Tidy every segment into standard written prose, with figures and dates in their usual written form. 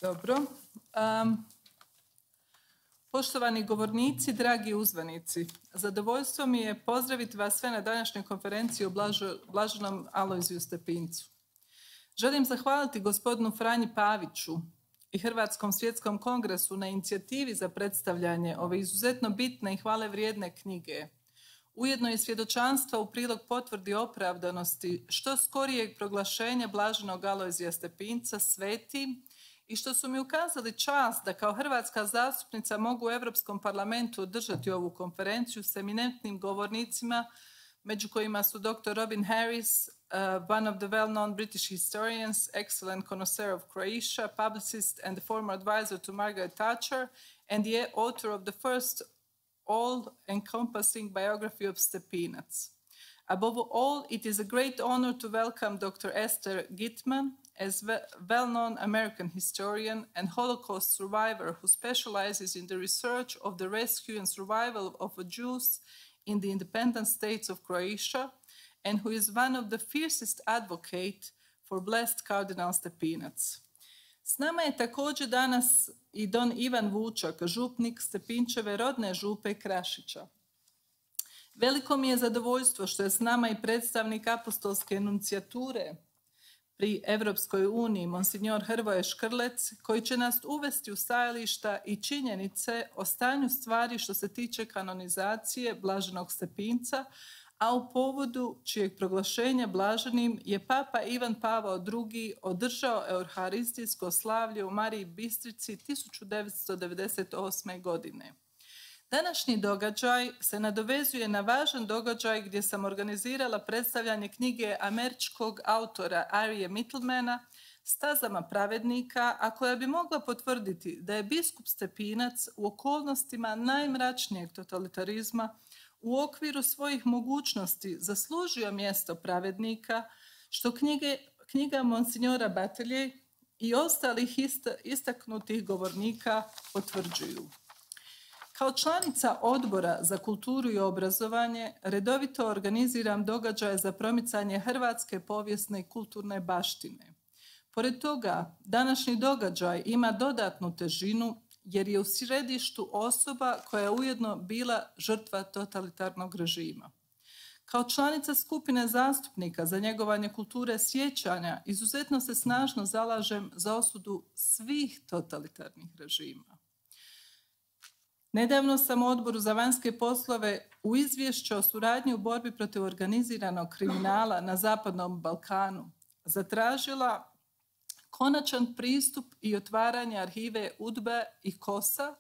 Dobro. Poštovani govornici, dragi uzvanici, zadovoljstvo mi je pozdraviti vas sve na današnjoj konferenciji o Blaženom Alojziju Stepincu. Želim zahvaliti gospodinu Franji Paviću i Hrvatskom svjetskom kongresu na inicijativi za predstavljanje ove izuzetno bitne i hvale vrijedne knjige. Ujedno je svjedočanstvo u prilog potvrdi opravdanosti što skorijeg proglašenja Blaženog Alojzija Stepinca svetim i što su mi ukazali čast da kao hrvatska zastupnica mogu u Europskom parlamentu održati ovu konferenciju s eminentnim govornicima, među kojima su Dr. Robin Harris, one of the well-known British historians, excellent connoisseur of Croatia, publicist and the former advisor to Margaret Thatcher, and the author of the first all-encompassing biography of Stepinac. Above all, it is a great honor to welcome Dr. Esther Gitman, as well-known American historian and Holocaust survivor who specializes in the research of the rescue and survival of Jews in the independent states of Croatia, and who is one of the fiercest advocates for blessed Cardinal Stepinac. S nama je također danas i don Ivan Vučak, župnik Stepinčeve rodne župe Krašića. Veliko mi je zadovoljstvo što je s nama i predstavnik apostolske enunicijature pri Evropskoj uniji, monsignor Hrvoje Škrlec, koji će nas uvesti u stajališta i činjenice o stanju stvari što se tiče kanonizacije Blaženog Stepinca, a u povodu čijeg proglašenja blaženim je Papa Ivan Pavao II. Održao euharistijsko slavlje u Mariji Bistrici 1998. godine. Današnji događaj se nadovezuje na važan događaj gdje sam organizirala predstavljanje knjige američkog autora Arije Mittelmana Stazama pravednika, a koja bi mogla potvrditi da je biskup Stepinac u okolnostima najmračnijeg totalitarizma u okviru svojih mogućnosti zaslužio mjesto pravednika, što knjiga monsignora Batelje i ostalih istaknutih govornika potvrđuju. Kao članica Odbora za kulturu i obrazovanje redovito organiziram događaje za promicanje hrvatske povijesne i kulturne baštine. Pored toga, današnji događaj ima dodatnu težinu jer je u središtu osoba koja je ujedno bila žrtva totalitarnog režima. Kao članica skupine zastupnika za njegovanje kulture sjećanja izuzetno se snažno zalažem za osudu svih totalitarnih režima. Nedavno sam u Odboru za vanjske poslove u izvješću o suradnji u borbi protiv organiziranog kriminala na Zapadnom Balkanu zatražila konačan pristup i otvaranje arhive UDBA i KOS-a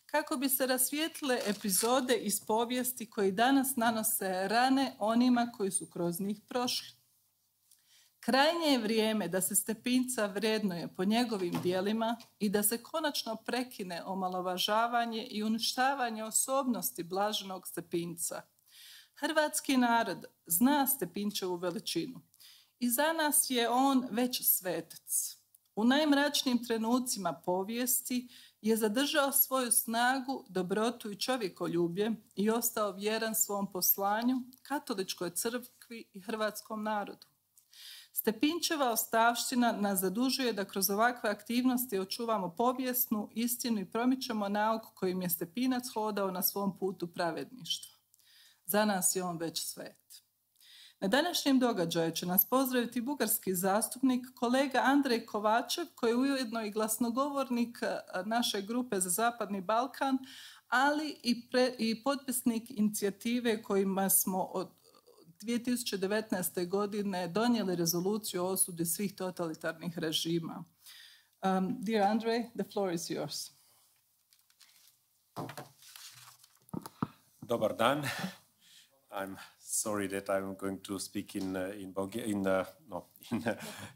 kako bi se rasvijetlile epizode iz povijesti koji danas nanose rane onima koji su kroz njih prošli. Krajnje je vrijeme da se Stepinca vrednuje po njegovim djelima i da se konačno prekine omalovažavanje i uništavanje osobnosti Blaženog Stepinca. Hrvatski narod zna Stepinčevu veličinu i za nas je on već svetac. U najmračnijim trenucima povijesti je zadržao svoju snagu, dobrotu i čovjekoljublje i ostao vjeran svom poslanju, katoličkoj crkvi i hrvatskom narodu. Stepinčeva ostavština nas zadužuje da kroz ovakve aktivnosti očuvamo povijesnu istinu i promičemo nauku kojim je Stepinac hodao na svom putu pravedništva. Za nas je on već svet. Na današnjem događaju će nas pozdraviti bugarski zastupnik, kolega Andrej Kovačev, koji je ujedno i glasnogovornik naše grupe za Zapadni Balkan, ali i potpisnik inicijative kojima smo od 2019. godine donijeli rezoluciju o osudi svih totalitarnih režima. Dear Andrej, the floor is yours. Dobar dan. I'm sorry that I'm going to speak in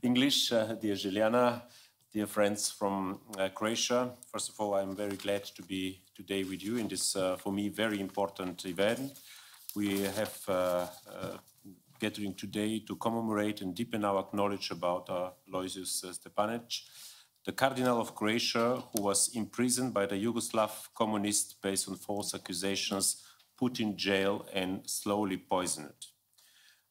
English. Dear Juliana, dear friends from Croatia, first of all, I'm very glad to be today with you in this, for me, very important event. We have gathering today to commemorate and deepen our knowledge about Alojzije Stepinac, the Cardinal of Croatia, who was imprisoned by the Yugoslav communists based on false accusations, put in jail and slowly poisoned.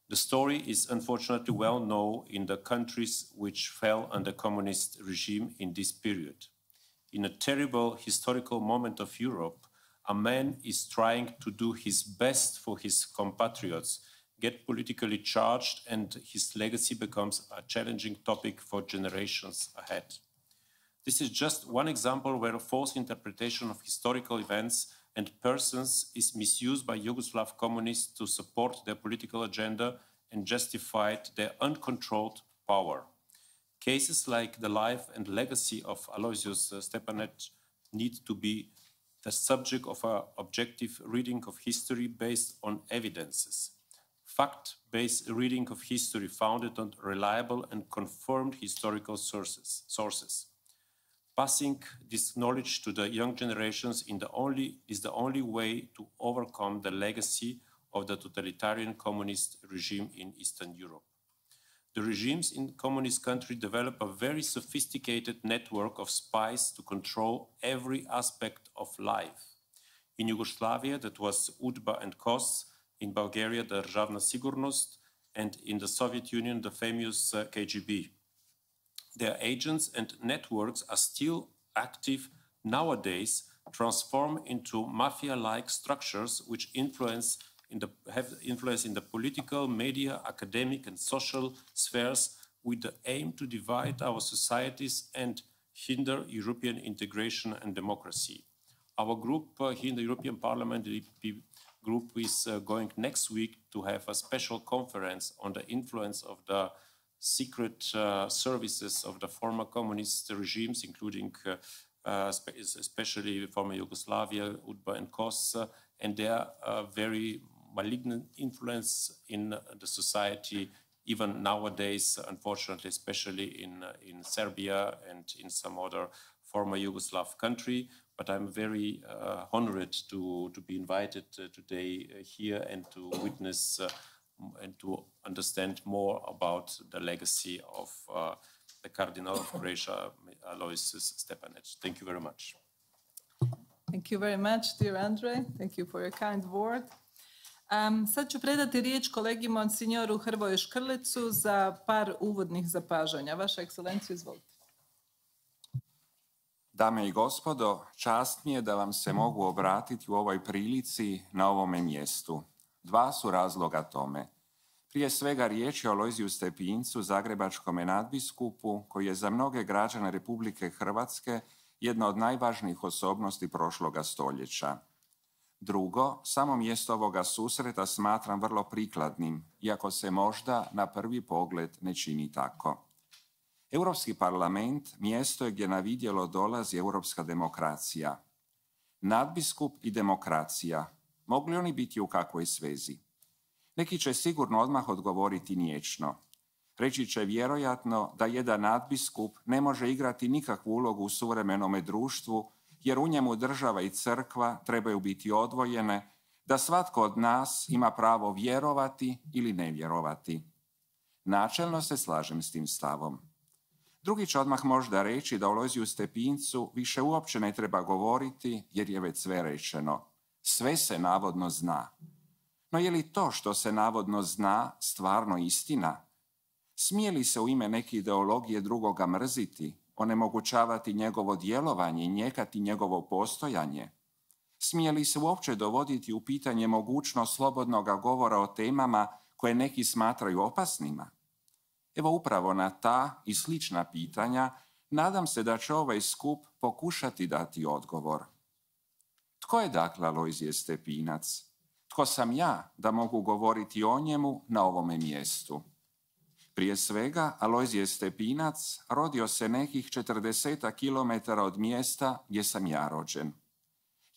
The story is unfortunately well known in the countries which fell under communist regime in this period. In a terrible historical moment of Europe, a man is trying to do his best for his compatriots, get politically charged, and his legacy becomes a challenging topic for generations ahead. This is just one example where a false interpretation of historical events and persons is misused by Yugoslav communists to support their political agenda and justify their uncontrolled power. Cases like the life and legacy of Alojzije Stepinac need to be the subject of an objective reading of history based on evidences. Fact-based reading of history founded on reliable and confirmed historical sources. Passing this knowledge to the young generations is the only way to overcome the legacy of the totalitarian communist regime in Eastern Europe. The regimes in communist countries develop a very sophisticated network of spies to control every aspect of life. In Yugoslavia, that was UDBA and KOS, in Bulgaria, the Državna Sigurnost, and in the Soviet Union, the famous KGB. Their agents and networks are still active nowadays, transformed into mafia-like structures which have influence in the political, media, academic and social spheres with the aim to divide our societies and hinder European integration and democracy. Our group here in the European Parliament, the EPP group, is going next week to have a special conference on the influence of the secret services of the former communist regimes, including especially former Yugoslavia, UDBA and KOS, and their very malignant influence in the society, even nowadays, unfortunately, especially in Serbia and in some other former Yugoslav country. But I'm very honored to be invited today here and to witness and to understand more about the legacy of the Cardinal of Croatia, Alojzije Stepinac. Thank you very much. Thank you very much, dear Andre. Thank you for your kind word. Sad ću predati riječ kolegi monsignoru Hrvoju Škrlecu za par uvodnih zapažanja. Vaša ekscelencija, izvolite. Dame i gospodo, čast mi je da vam se mogu obratiti u ovoj prilici na ovome mjestu. Dva su razloga tome. Prije svega riječ je o Alojziju Stepincu, zagrebačkome nadbiskupu, koji je za mnoge građane Republike Hrvatske jedna od najvažnijih osobnosti prošloga stoljeća. Drugo, samo mjesto ovoga susreta smatram vrlo prikladnim, iako se možda na prvi pogled ne čini tako. Europski parlament mjesto je gdje na vidjelo dolazi europska demokracija. Nadbiskup i demokracija, mogu li oni biti u kakvoj svezi? Neki će sigurno odmah odgovoriti niječno. Reći će vjerojatno da jedan nadbiskup ne može igrati nikakvu ulogu u suvremenome društvu, jer u njemu država i crkva trebaju biti odvojene, da svatko od nas ima pravo vjerovati ili ne vjerovati. Načelno se slažem s tim stavom. Drugi će odmah možda reći da o Alojziju Stepincu više uopće ne treba govoriti, jer je već sve rečeno. Sve se navodno zna. No je li to što se navodno zna stvarno istina? Smije li se u ime neke ideologije drugoga mrziti, onemogućavati njegovo djelovanje i njekati njegovo postojanje? Smije li se uopće dovoditi u pitanje mogućnost slobodnoga govora o temama koje neki smatraju opasnima? Evo upravo na ta i slična pitanja nadam se da će ovaj skup pokušati dati odgovor. Tko je dakle Alojzije Stepinac? Tko sam ja da mogu govoriti o njemu na ovome mjestu? Prije svega, Alojzije Stepinac rodio se nekih 40 kilometara od mjesta gdje sam ja rođen.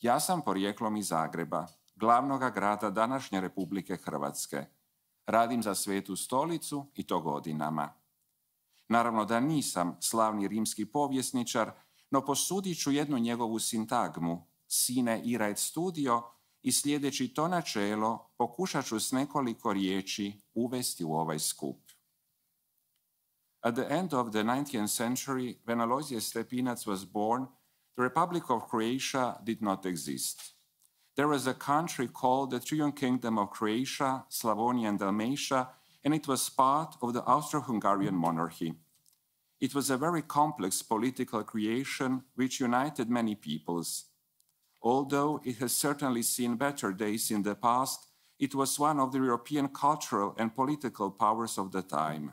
Ja sam porijeklom iz Zagreba, glavnoga grada današnje Republike Hrvatske. Radim za Svetu stolicu i to godinama. Naravno da nisam slavni rimski povjesničar, no posudit ću jednu njegovu sintagmu, sine ira et studio, i slijedeći to načelo pokušat ću s nekoliko riječi uvesti u ovaj skup. At the end of the 19th century, when Alojzije Stepinac was born, the Republic of Croatia did not exist. There was a country called the Triune Kingdom of Croatia, Slavonia and Dalmatia, and it was part of the Austro-Hungarian monarchy. It was a very complex political creation which united many peoples. Although it has certainly seen better days in the past, it was one of the European cultural and political powers of the time.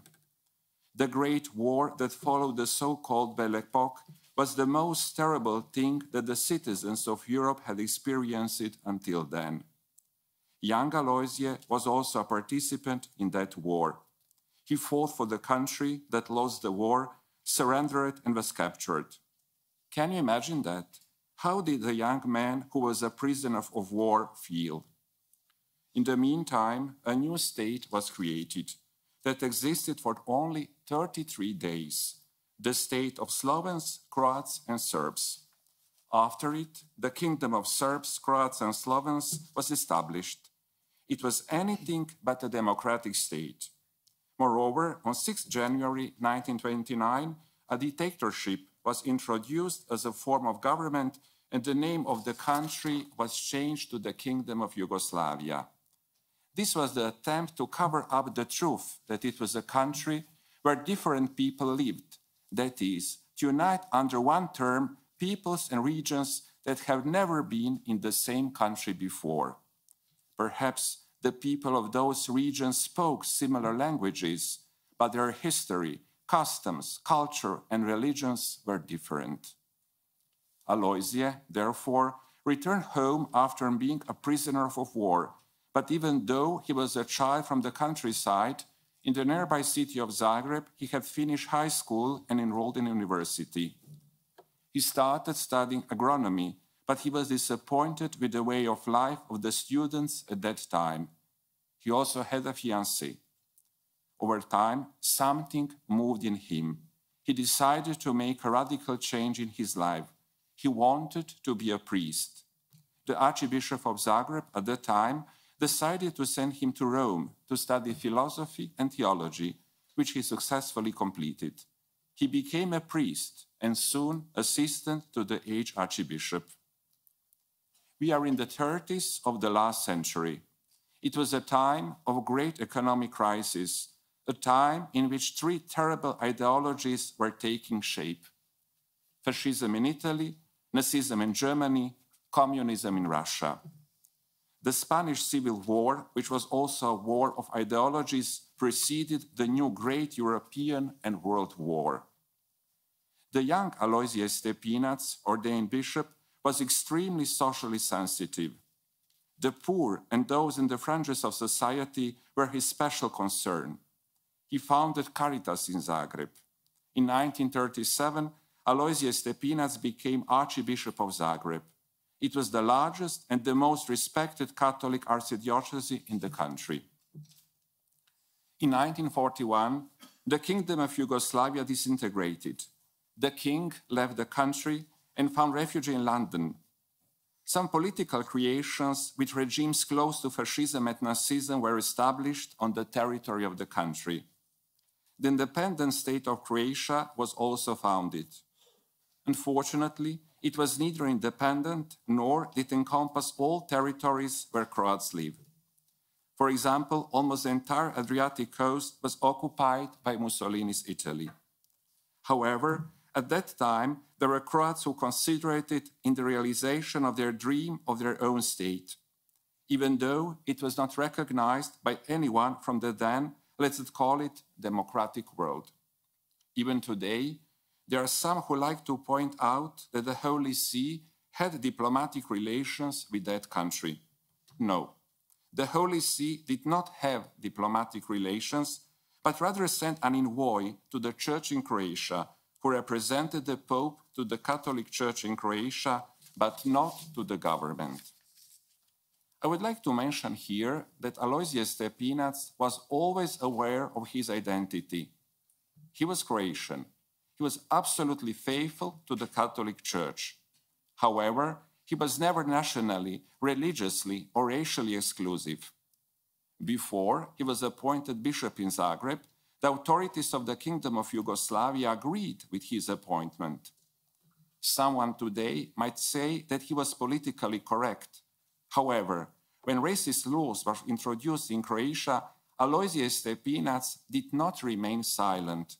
The Great War that followed the so-called Belle Époque was the most terrible thing that the citizens of Europe had experienced until then. Young Alojzije was also a participant in that war. He fought for the country that lost the war, surrendered, and was captured. Can you imagine that? How did the young man who was a prisoner of war feel? In the meantime, a new state was created that existed for only 33 days, the state of Slovens, Croats, and Serbs. After it, the kingdom of Serbs, Croats, and Slovens was established. It was anything but a democratic state. Moreover, on 6 January 1929, a dictatorship was introduced as a form of government, and the name of the country was changed to the Kingdom of Yugoslavia. This was the attempt to cover up the truth that it was a country where different people lived, that is, to unite under one term peoples and regions that have never been in the same country before. Perhaps the people of those regions spoke similar languages, but their history, customs, culture, and religions were different. Alojzije, therefore, returned home after being a prisoner of war, but even though he was a child from the countryside, in the nearby city of Zagreb, he had finished high school and enrolled in university. He started studying agronomy, but he was disappointed with the way of life of the students at that time. He also had a fiancée. Over time, something moved in him. He decided to make a radical change in his life. He wanted to be a priest. The Archbishop of Zagreb at the time decided to send him to Rome to study philosophy and theology, which he successfully completed. He became a priest and soon assistant to the aged Archbishop. We are in the 30s of the last century. It was a time of great economic crisis, a time in which three terrible ideologies were taking shape: fascism in Italy, Nazism in Germany, communism in Russia. The Spanish Civil War, which was also a war of ideologies, preceded the new great European and World War. The young Alojzije Stepinac, ordained bishop, was extremely socially sensitive. The poor and those in the fringes of society were his special concern. He founded Caritas in Zagreb. In 1937, Alojzije Stepinac became Archbishop of Zagreb. It was the largest and the most respected Catholic archdiocese in the country. In 1941, the Kingdom of Yugoslavia disintegrated. The king left the country and found refuge in London. Some political creations with regimes close to fascism and Nazism were established on the territory of the country. The independent state of Croatia was also founded. Unfortunately, it was neither independent nor did it encompass all territories where Croats live. For example, almost the entire Adriatic coast was occupied by Mussolini's Italy. However, at that time, there were Croats who considered it in the realization of their dream of their own state, even though it was not recognized by anyone from the then, let's call it, democratic world. Even today, there are some who like to point out that the Holy See had diplomatic relations with that country. No, the Holy See did not have diplomatic relations, but rather sent an envoy to the church in Croatia, who represented the Pope to the Catholic Church in Croatia, but not to the government. I would like to mention here that Alojzije Stepinac was always aware of his identity. He was Croatian. He was absolutely faithful to the Catholic Church. However, he was never nationally, religiously, or racially exclusive. Before he was appointed bishop in Zagreb, the authorities of the Kingdom of Yugoslavia agreed with his appointment. Someone today might say that he was politically correct. However, when racist laws were introduced in Croatia, Alojzije Stepinac did not remain silent.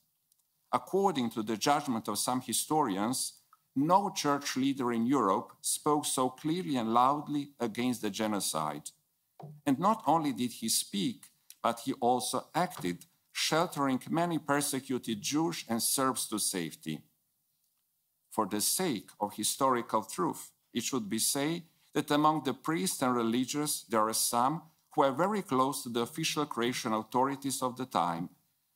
According to the judgment of some historians, no church leader in Europe spoke so clearly and loudly against the genocide. And not only did he speak, but he also acted, sheltering many persecuted Jews and Serbs to safety. For the sake of historical truth, it should be said that among the priests and religious there are some who are very close to the official Croatian authorities of the time,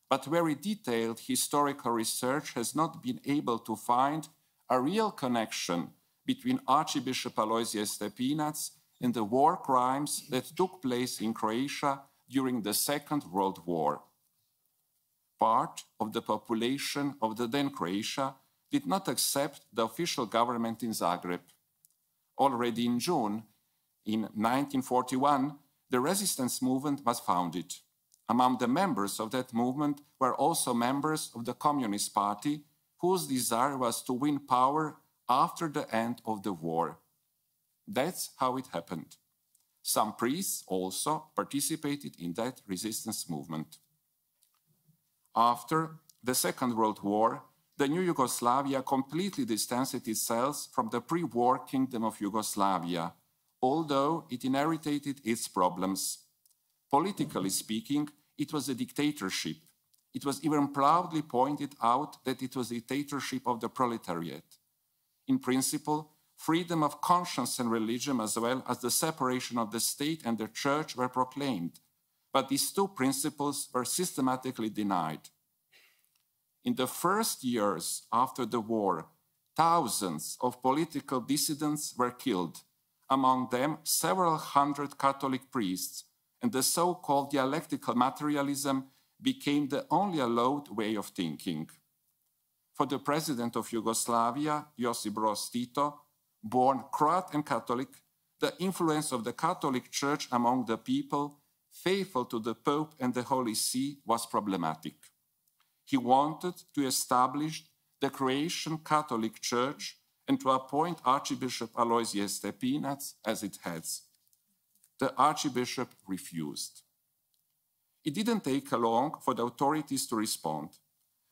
but very detailed historical research has not been able to find a real connection between Archbishop Alojzije Stepinac and the war crimes that took place in Croatia during the Second World War. Part of the population of the then Croatia did not accept the official government in Zagreb. Already in June, in 1941, the resistance movement was founded. Among the members of that movement were also members of the Communist Party, whose desire was to win power after the end of the war. That's how it happened. Some priests also participated in that resistance movement. After the Second World War, the new Yugoslavia completely distanced itself from the pre-war Kingdom of Yugoslavia, although it inherited its problems. Politically speaking, it was a dictatorship. It was even proudly pointed out that it was a dictatorship of the proletariat. In principle, freedom of conscience and religion, as well as the separation of the state and the church, were proclaimed, but these two principles were systematically denied. In the first years after the war, thousands of political dissidents were killed, among them several hundred Catholic priests, and the so-called dialectical materialism became the only allowed way of thinking. For the president of Yugoslavia, Josip Broz Tito, born Croat and Catholic, the influence of the Catholic Church among the people, faithful to the Pope and the Holy See, was problematic. He wanted to establish the Croatian Catholic Church and to appoint Archbishop Alojzije Stepinac as its head. The Archbishop refused. It didn't take long for the authorities to respond.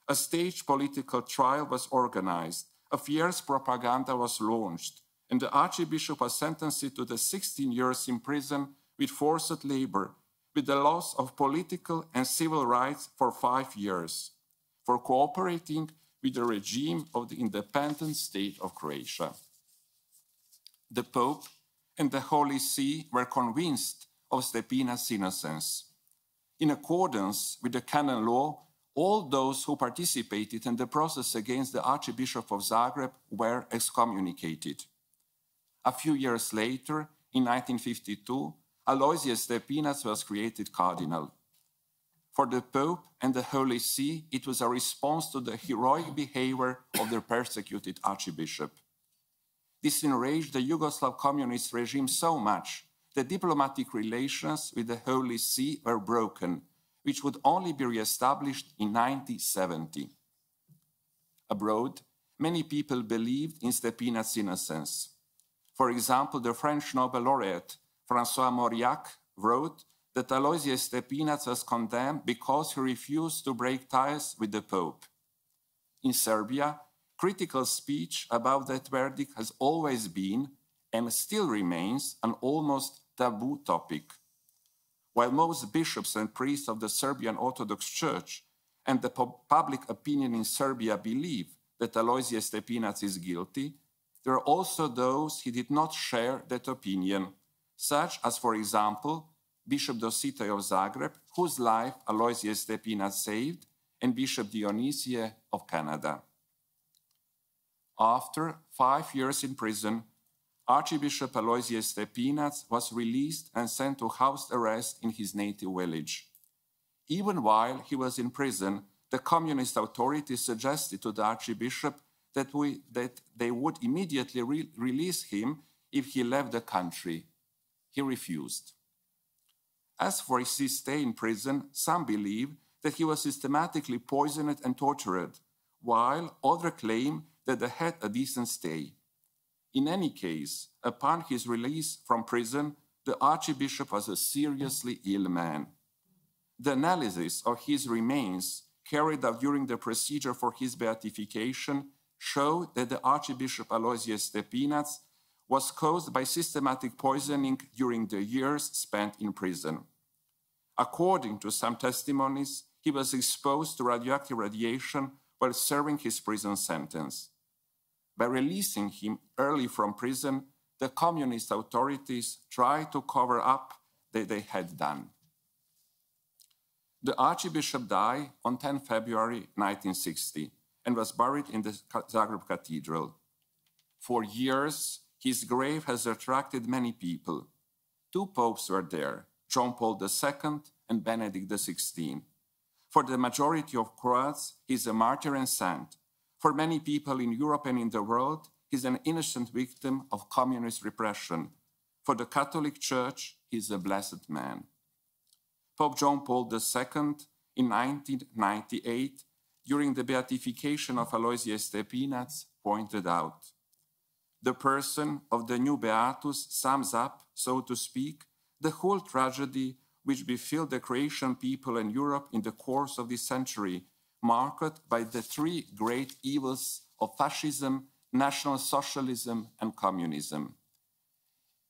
A staged political trial was organized, a fierce propaganda was launched, and the Archbishop was sentenced to the 16 years in prison with forced labor, with the loss of political and civil rights for 5 years, for cooperating with the regime of the independent state of Croatia. The Pope and the Holy See were convinced of Stepinac's innocence. In accordance with the canon law, all those who participated in the process against the Archbishop of Zagreb were excommunicated. A few years later, in 1952, Alojzije Stepinac was created cardinal. For the Pope and the Holy See, it was a response to the heroic behavior of the persecuted Archbishop. This enraged the Yugoslav communist regime so much that diplomatic relations with the Holy See were broken, which would only be re-established in 1970. Abroad, many people believed in Stepinac's innocence. For example, the French Nobel laureate François Mauriac wrote that Alojzije Stepinac was condemned because he refused to break ties with the Pope. In Serbia, critical speech about that verdict has always been and still remains an almost taboo topic. While most bishops and priests of the Serbian Orthodox Church and the public opinion in Serbia believe that Alojzije Stepinac is guilty, there are also those who did not share that opinion, such as, for example, Bishop Dositej of Zagreb, whose life Alojzije Stepinac saved, and Bishop Dionysije of Canada. After 5 years in prison, Archbishop Alojzije Stepinac was released and sent to house arrest in his native village. Even while he was in prison, the communist authorities suggested to the Archbishop that they would immediately release him if he left the country. He refused. As for his stay in prison, some believe that he was systematically poisoned and tortured, while others claim that they had a decent stay. In any case, upon his release from prison, the Archbishop was a seriously ill man. The analysis of his remains carried out during the procedure for his beatification showed that the Archbishop Alojzije Stepinac was caused by systematic poisoning during the years spent in prison. According to some testimonies, he was exposed to radioactive radiation while serving his prison sentence. By releasing him early from prison, the communist authorities tried to cover up that they had done. The Archbishop died on 10 February 1960 and was buried in the Zagreb Cathedral. For years, his grave has attracted many people. 2 popes were there, John Paul II and Benedict XVI. For the majority of Croats, he is a martyr and saint. For many people in Europe and in the world, he is an innocent victim of communist repression. For the Catholic Church, he is a blessed man. Pope John Paul II, in 1998, during the beatification of Alojzije Stepinac, pointed out, "The person of the new Beatus sums up, so to speak, the whole tragedy which befell the Croatian people and Europe in the course of this century, marked by the 3 great evils of fascism, National Socialism, and communism."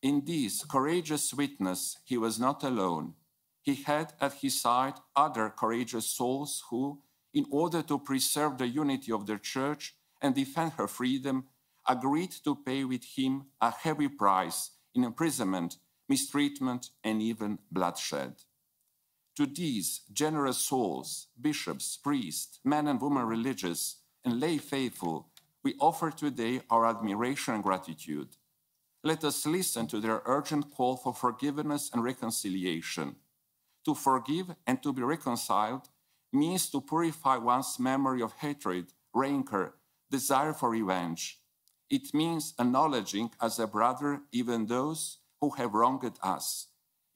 In this courageous witness, he was not alone. He had at his side other courageous souls who, in order to preserve the unity of the Church and defend her freedom, agreed to pay with him a heavy price in imprisonment, mistreatment, and even bloodshed. To these generous souls, bishops, priests, men and women religious, and lay faithful, we offer today our admiration and gratitude. Let us listen to their urgent call for forgiveness and reconciliation. To forgive and to be reconciled means to purify one's memory of hatred, rancor, desire for revenge. It means acknowledging as a brother even those who have wronged us.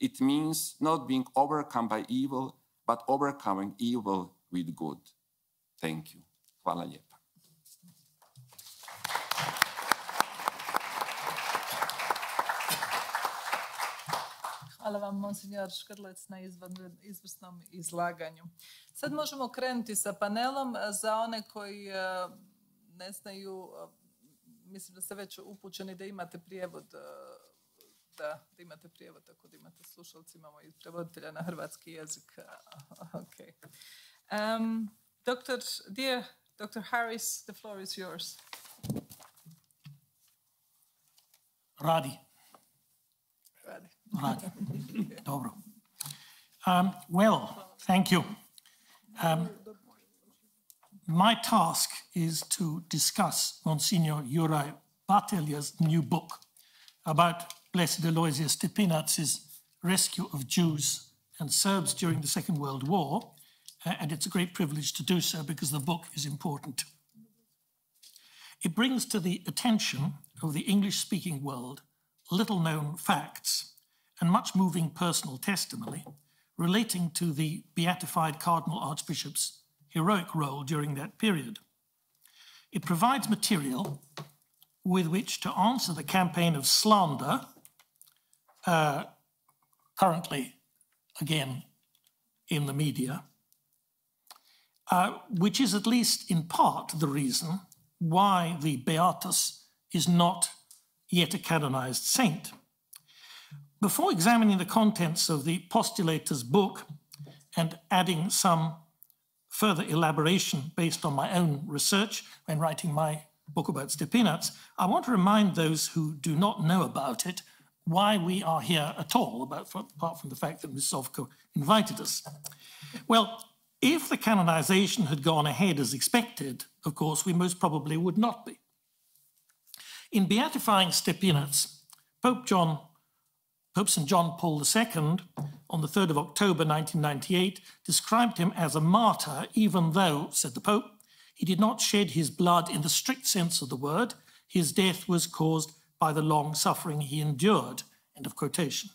It means not being overcome by evil, but overcoming evil with good. Thank you. Hvala lijepa. Hvala vam, monsignor Škrlec, na izvrsnom izlaganju. Sad možemo krenuti sa panelom. Za one koji ne znaju, mislim da ste već upućeni da imate prijevod, tako da imate slušalci, imamo i prevoditelja na hrvatski jezik. Okay. Dear Dr. Harris, the floor is yours. Radi. Dobro. Well, thank you. My task is to discuss Monsignor Juraj Batelja's new book about Blessed Alojzije Stepinac's rescue of Jews and Serbs during the Second World War, and it's a great privilege to do so because the book is important. It brings to the attention of the English-speaking world little-known facts and much moving personal testimony relating to the beatified Cardinal Archbishop's heroic role during that period. It provides material with which to answer the campaign of slander, currently, again, in the media, which is at least in part the reason why the Beatus is not yet a canonized saint. Before examining the contents of the postulator's book and adding some further elaboration based on my own research when writing my book about Stepinac, I want to remind those who do not know about it why we are here at all, apart from the fact that Ms. Sovko invited us. Well, if the canonization had gone ahead as expected, of course, we most probably would not be. In beatifying Stepinac, Pope St. John Paul II, on the 3rd of October 1998, described him as a martyr, even though, said the Pope, he did not shed his blood in the strict sense of the word. His death was caused by the long suffering he endured. End of quotation.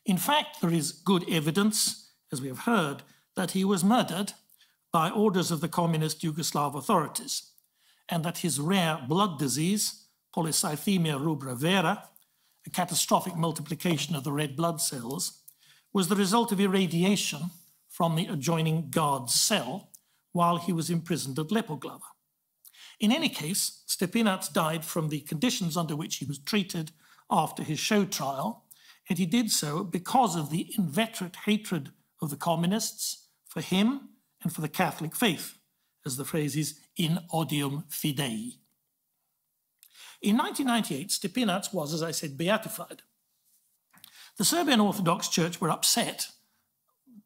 In fact, there is good evidence, as we have heard, that he was murdered by orders of the communist Yugoslav authorities, and that his rare blood disease, polycythemia rubra vera, a catastrophic multiplication of the red blood cells, was the result of irradiation from the adjoining guard's cell while he was imprisoned at Lepoglava. In any case, Stepinac died from the conditions under which he was treated after his show trial, and he did so because of the inveterate hatred of the communists for him and for the Catholic faith, as the phrase is, in odium fidei. In 1998, Stepinac was, as I said, beatified. The Serbian Orthodox Church were upset,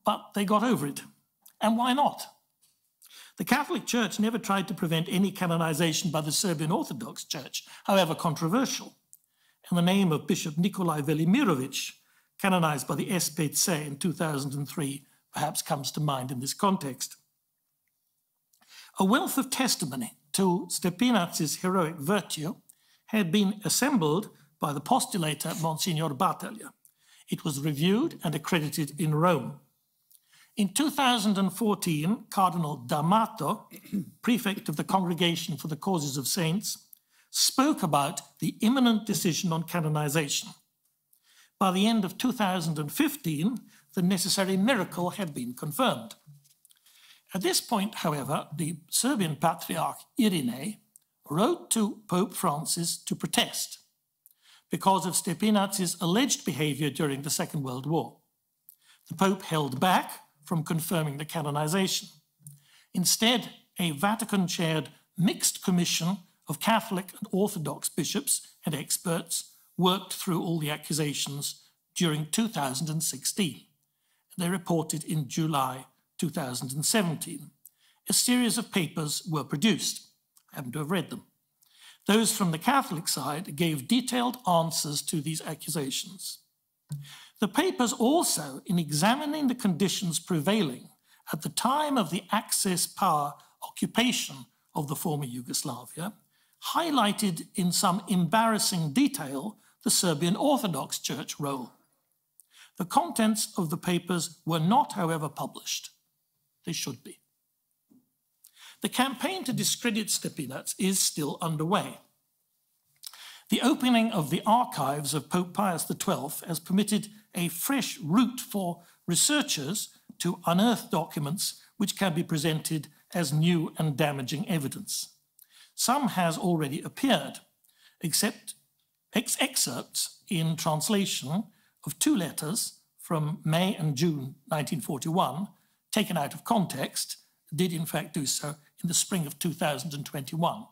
but they got over it. And why not? The Catholic Church never tried to prevent any canonization by the Serbian Orthodox Church, however controversial. And the name of Bishop Nikolai Velimirovic, canonized by the SPC in 2003, perhaps comes to mind in this context. A wealth of testimony to Stepinac's heroic virtue had been assembled by the postulator Monsignor Battaglia. It was reviewed and accredited in Rome. In 2014, Cardinal D'Amato, prefect of the Congregation for the Causes of Saints, spoke about the imminent decision on canonization. By the end of 2015, the necessary miracle had been confirmed. At this point, however, the Serbian Patriarch Irine wrote to Pope Francis to protest because of Stepinac's alleged behavior during the Second World War. The Pope held back from confirming the canonization. Instead, a Vatican-chaired mixed commission of Catholic and Orthodox bishops and experts worked through all the accusations during 2016. They reported in July 2017. A series of papers were produced. I happen to have read them. Those from the Catholic side gave detailed answers to these accusations. The papers also, in examining the conditions prevailing at the time of the Axis power occupation of the former Yugoslavia, highlighted in some embarrassing detail the Serbian Orthodox Church role. The contents of the papers were not, however, published. They should be. The campaign to discredit Stepinac is still underway. The opening of the archives of Pope Pius XII has permitted a fresh route for researchers to unearth documents which can be presented as new and damaging evidence. Some has already appeared, excerpts in translation of 2 letters from May and June 1941, taken out of context, did in fact do so in the spring of 2021.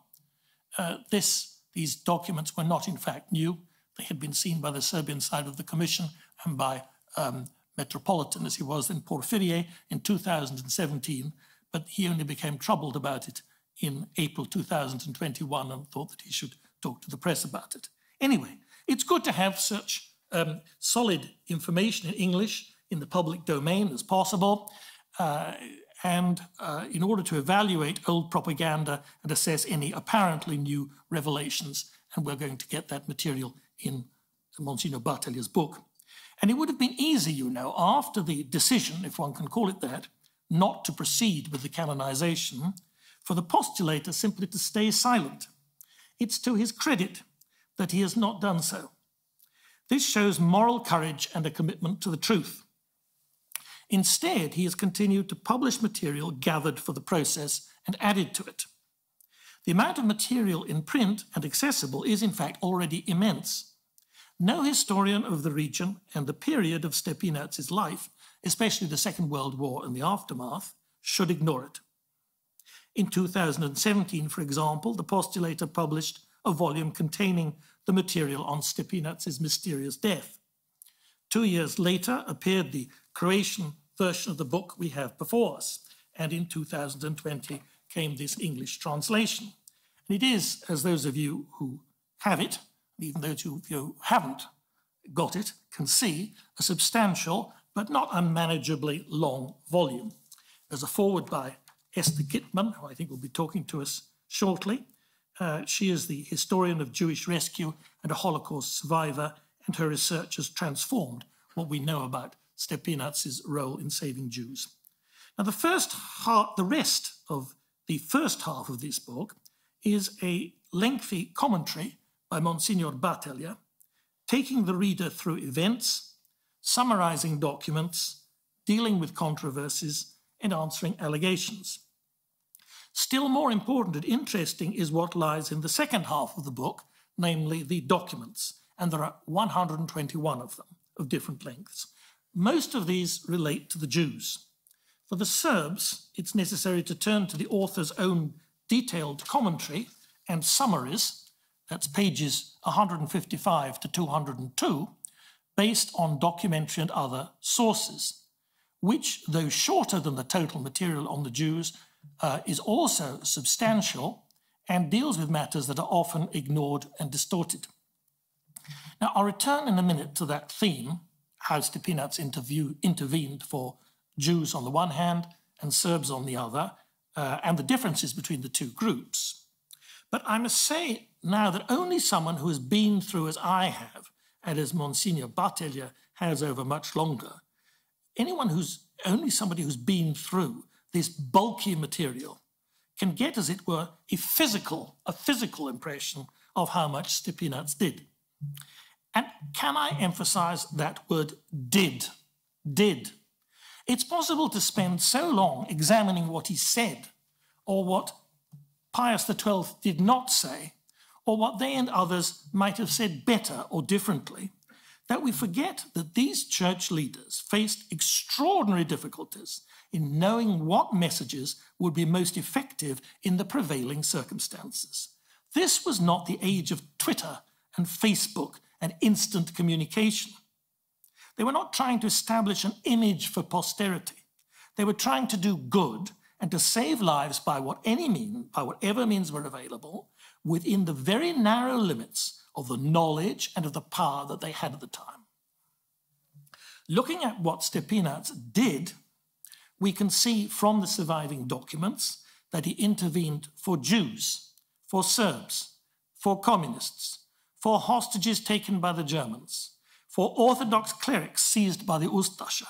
These documents were not in fact new. They had been seen by the Serbian side of the Commission and by Metropolitan, as he was in Porfirie, in 2017, but he only became troubled about it in April 2021 and thought that he should talk to the press about it. Anyway, it's good to have such solid information in English in the public domain as possible, and in order to evaluate old propaganda and assess any apparently new revelations, and we're going to get that material in Monsignor Battaglia's book. And it would have been easy, you know, after the decision, if one can call it that, not to proceed with the canonization, for the postulator simply to stay silent. It's to his credit that he has not done so. This shows moral courage and a commitment to the truth. Instead, he has continued to publish material gathered for the process and added to it. The amount of material in print and accessible is in fact already immense. No historian of the region and the period of Stepinac's life, especially the Second World War and the aftermath, should ignore it. In 2017, for example, the postulator published a volume containing the material on Stepinac's mysterious death. 2 years later appeared the Croatian version of the book we have before us, and in 2020 came this English translation. And it is, as those of you who have it, even those of you who haven't got it, can see, a substantial but not unmanageably long volume. There's a foreword by Esther Gitman, who I think will be talking to us shortly. She is the historian of Jewish rescue and a Holocaust survivor, and her research has transformed what we know about Stepinac's role in saving Jews. Now, the rest of the first half of this book is a lengthy commentary by Monsignor Battaglia, taking the reader through events, summarizing documents, dealing with controversies, and answering allegations. Still more important and interesting is what lies in the second half of the book, namely the documents, and there are 121 of them, of different lengths. Most of these relate to the Jews. For the Serbs, it's necessary to turn to the author's own detailed commentary and summaries, that's pages 155 to 202, based on documentary and other sources, which, though shorter than the total material on the Jews, is also substantial and deals with matters that are often ignored and distorted. Now, I'll return in a minute to that theme, how Stepinac intervened for Jews on the one hand and Serbs on the other, and the differences between the two groups. But I must say now that only someone who has been through, as I have, and as Monsignor Batelja has over much longer, only somebody who's been through this bulky material can get, as it were, a physical impression of how much Stepinac did. And can I emphasize that word did? Did. It's possible to spend so long examining what he said, or what Pius XII did not say, or what they and others might have said better or differently, that we forget that these church leaders faced extraordinary difficulties in knowing what messages would be most effective in the prevailing circumstances. This was not the age of Twitter and Facebook and instant communication. They were not trying to establish an image for posterity. They were trying to do good and to save lives by whatever means were available, within the very narrow limits of the knowledge and of the power that they had at the time. Looking at what Stepinac did, we can see from the surviving documents that he intervened for Jews, for Serbs, for communists, for hostages taken by the Germans, for Orthodox clerics seized by the Ustasha,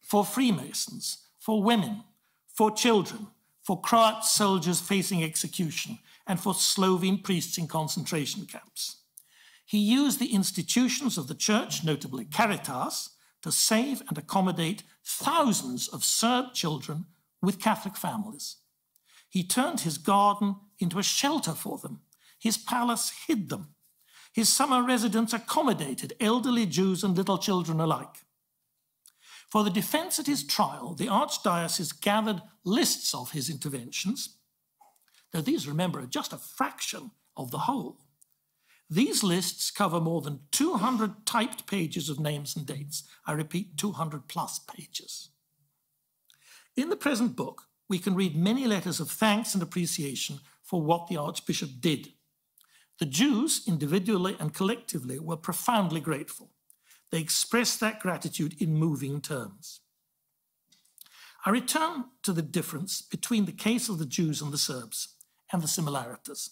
for Freemasons, for women, for children, for Croat soldiers facing execution, and for Slovene priests in concentration camps. He used the institutions of the church, notably Caritas, to save and accommodate thousands of Serb children with Catholic families. He turned his garden into a shelter for them. His palace hid them. His summer residence accommodated elderly Jews and little children alike. For the defense at his trial, the archdiocese gathered lists of his interventions, though these, remember, are just a fraction of the whole. These lists cover more than 200 typed pages of names and dates. I repeat, 200 plus pages. In the present book, we can read many letters of thanks and appreciation for what the Archbishop did. The Jews, individually and collectively, were profoundly grateful. They expressed that gratitude in moving terms. I return to the difference between the case of the Jews and the Serbs and the similarities.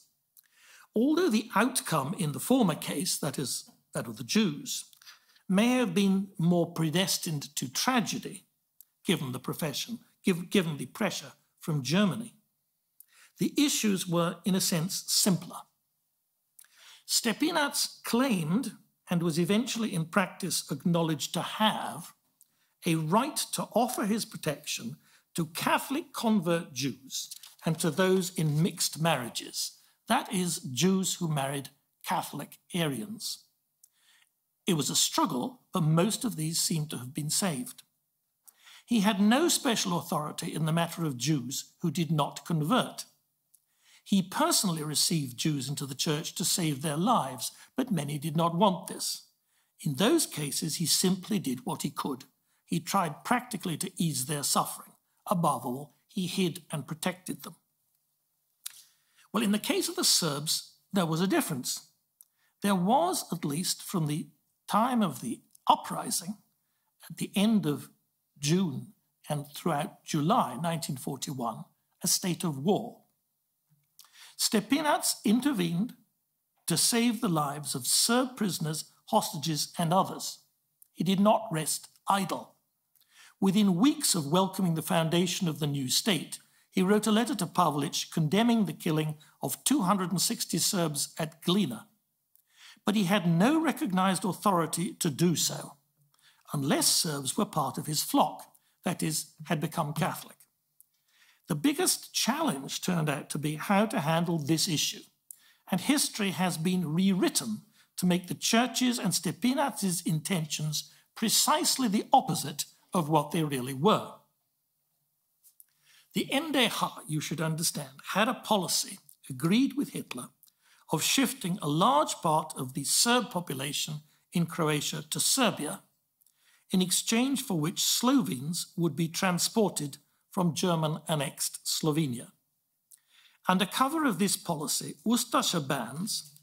Although the outcome in the former case, that is, that of the Jews, may have been more predestined to tragedy, given the pressure from Germany, the issues were, in a sense, simpler. Stepinac claimed, and was eventually in practice acknowledged to have, a right to offer his protection to Catholic convert Jews and to those in mixed marriages, that is, Jews who married Catholic Arians. It was a struggle, but most of these seem to have been saved. He had no special authority in the matter of Jews who did not convert. He personally received Jews into the church to save their lives, but many did not want this. In those cases, he simply did what he could. He tried practically to ease their suffering. Above all, he hid and protected them. Well, in the case of the Serbs, there was a difference. There was, at least from the time of the uprising, at the end of June and throughout July 1941, a state of war. Stepinac intervened to save the lives of Serb prisoners, hostages, and others. He did not rest idle. Within weeks of welcoming the foundation of the new state, he wrote a letter to Pavlic condemning the killing of 260 Serbs at Glina. But he had no recognized authority to do so. unless Serbs were part of his flock, that is, had become Catholic. The biggest challenge turned out to be how to handle this issue, and history has been rewritten to make the Church's and Stepinac's intentions precisely the opposite of what they really were. The NDH, you should understand, had a policy agreed with Hitler of shifting a large part of the Serb population in Croatia to Serbia, in exchange for which Slovenes would be transported from German-annexed Slovenia. Under cover of this policy, Ustaša bands,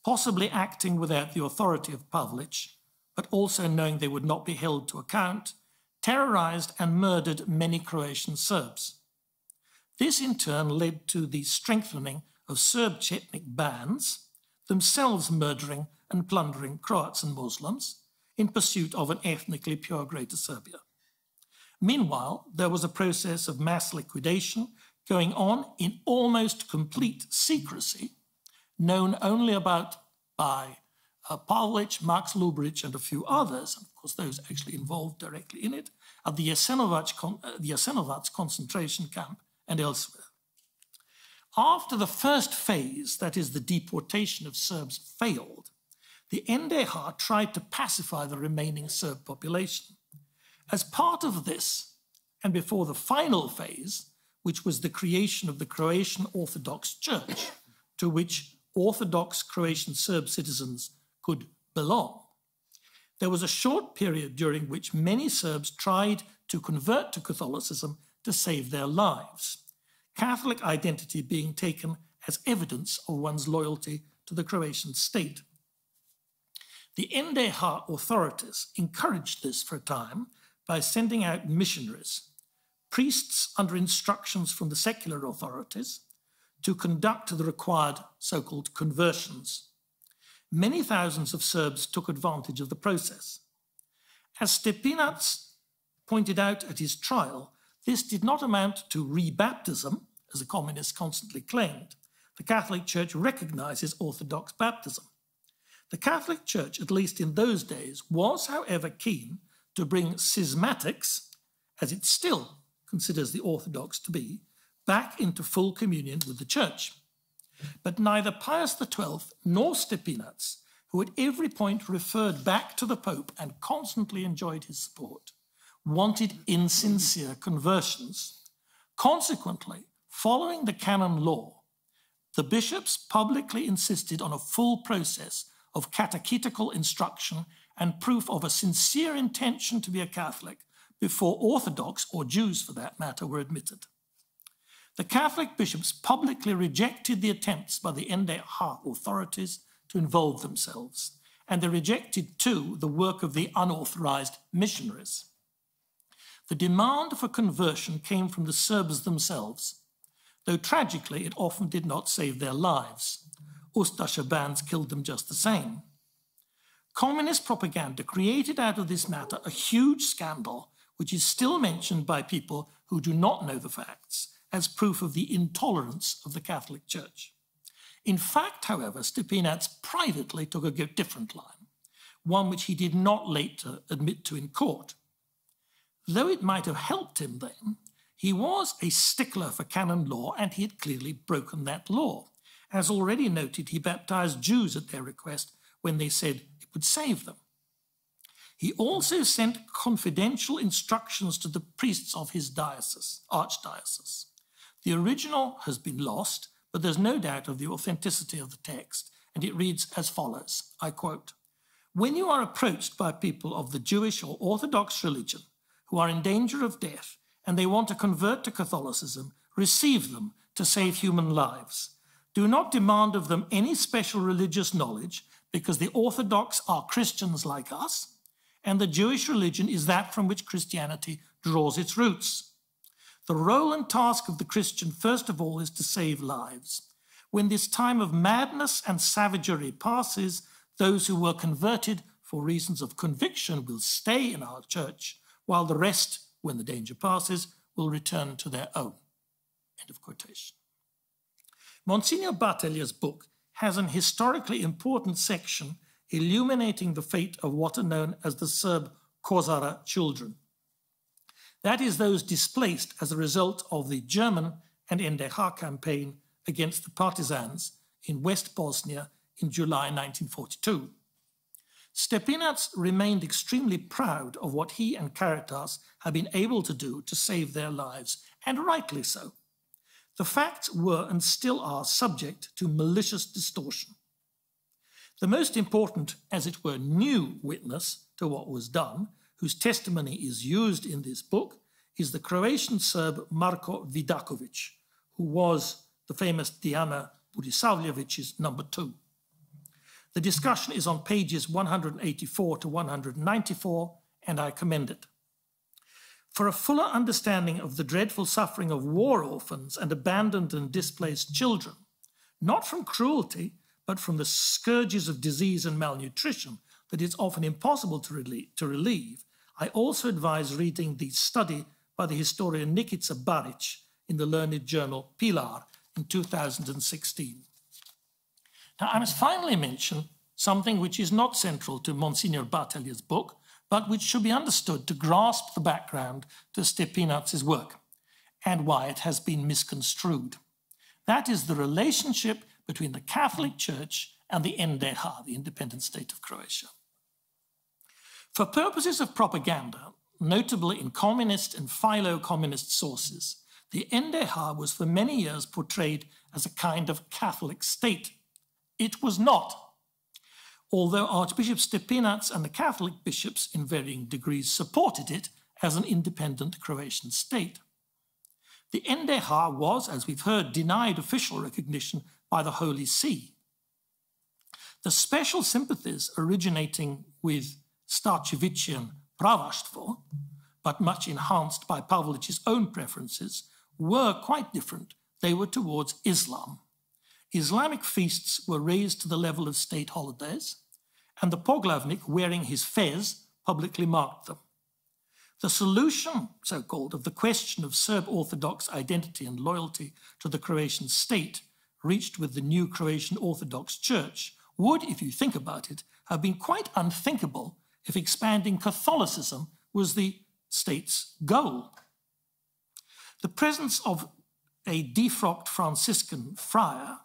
possibly acting without the authority of Pavlić, but also knowing they would not be held to account, terrorized and murdered many Croatian Serbs. This in turn led to the strengthening of Serb Chetnik bands, themselves murdering and plundering Croats and Muslims in pursuit of an ethnically pure Greater Serbia. Meanwhile, there was a process of mass liquidation going on in almost complete secrecy, known only about by Pavlić, Max Lubric, and a few others, and of course those actually involved directly in it, at the Jasenovac concentration camp and elsewhere. After the first phase, that is the deportation of Serbs, failed, the NDH tried to pacify the remaining Serb population. As part of this, and before the final phase, which was the creation of the Croatian Orthodox Church, to which Orthodox Croatian Serb citizens could belong, there was a short period during which many Serbs tried to convert to Catholicism to save their lives, Catholic identity being taken as evidence of one's loyalty to the Croatian state. The NDH authorities encouraged this for a time by sending out missionaries, priests under instructions from the secular authorities, to conduct the required so-called conversions. Many thousands of Serbs took advantage of the process. As Stepinac pointed out at his trial, this did not amount to rebaptism, as the communists constantly claimed. The Catholic Church recognizes Orthodox baptism. The Catholic Church, at least in those days, was, however, keen to bring schismatics, as it still considers the Orthodox to be, back into full communion with the Church. But neither Pius XII nor Stepinac, who at every point referred back to the Pope and constantly enjoyed his support, wanted insincere conversions. Consequently, following the canon law, the bishops publicly insisted on a full process of catechetical instruction and proof of a sincere intention to be a Catholic before Orthodox, or Jews for that matter, were admitted. The Catholic bishops publicly rejected the attempts by the NDH authorities to involve themselves, and they rejected too the work of the unauthorized missionaries. The demand for conversion came from the Serbs themselves, though tragically it often did not save their lives. Ustaša bands killed them just the same. Communist propaganda created out of this matter a huge scandal, which is still mentioned by people who do not know the facts, as proof of the intolerance of the Catholic Church. In fact, however, Stepinac privately took a different line, one which he did not later admit to in court. Though it might have helped him then, he was a stickler for canon law, and he had clearly broken that law. As already noted, he baptized Jews at their request when they said it would save them. He also sent confidential instructions to the priests of his diocese, archdiocese. The original has been lost, but there's no doubt of the authenticity of the text, and it reads as follows, I quote, "When you are approached by people of the Jewish or Orthodox religion who are in danger of death and they want to convert to Catholicism, receive them to save human lives. Do not demand of them any special religious knowledge, because the Orthodox are Christians like us, and the Jewish religion is that from which Christianity draws its roots. The role and task of the Christian, first of all, is to save lives. When this time of madness and savagery passes, those who were converted for reasons of conviction will stay in our church, while the rest, when the danger passes, will return to their own." End of quotation. Monsignor Batelja's book has an historically important section illuminating the fate of what are known as the Serb Kozara children. That is, those displaced as a result of the German and NDH campaign against the partisans in West Bosnia in July 1942. Stepinac remained extremely proud of what he and Caritas had been able to do to save their lives, and rightly so. The facts were and still are subject to malicious distortion. The most important, as it were, new witness to what was done, whose testimony is used in this book, is the Croatian Serb Marko Vidakovic, who was the famous Diana Budisavljevic's number 2. The discussion is on pages 184 to 194, and I commend it. For a fuller understanding of the dreadful suffering of war orphans and abandoned and displaced children, not from cruelty, but from the scourges of disease and malnutrition that is often impossible to relieve, I also advise reading the study by the historian Nikica Baric in the learned journal Pilar in 2016. Now, I must finally mention something which is not central to Monsignor Bartelia's book, but which should be understood to grasp the background to Stepinac's work and why it has been misconstrued. That is the relationship between the Catholic Church and the NDH, the independent state of Croatia. For purposes of propaganda, notably in communist and philo-communist sources, the NDH was for many years portrayed as a kind of Catholic state. It was not. Although Archbishop Stepinac and the Catholic bishops in varying degrees supported it as an independent Croatian state. The NDH was, as we've heard, denied official recognition by the Holy See. The special sympathies originating with Starchevician Pravaštvo, but much enhanced by Pavlić's own preferences, were quite different. They were towards Islam. Islamic feasts were raised to the level of state holidays, and the Poglavnik, wearing his fez, publicly marked them. The solution, so-called, of the question of Serb Orthodox identity and loyalty to the Croatian state, reached with the new Croatian Orthodox Church, would, if you think about it, have been quite unthinkable if expanding Catholicism was the state's goal. The presence of a defrocked Franciscan friar,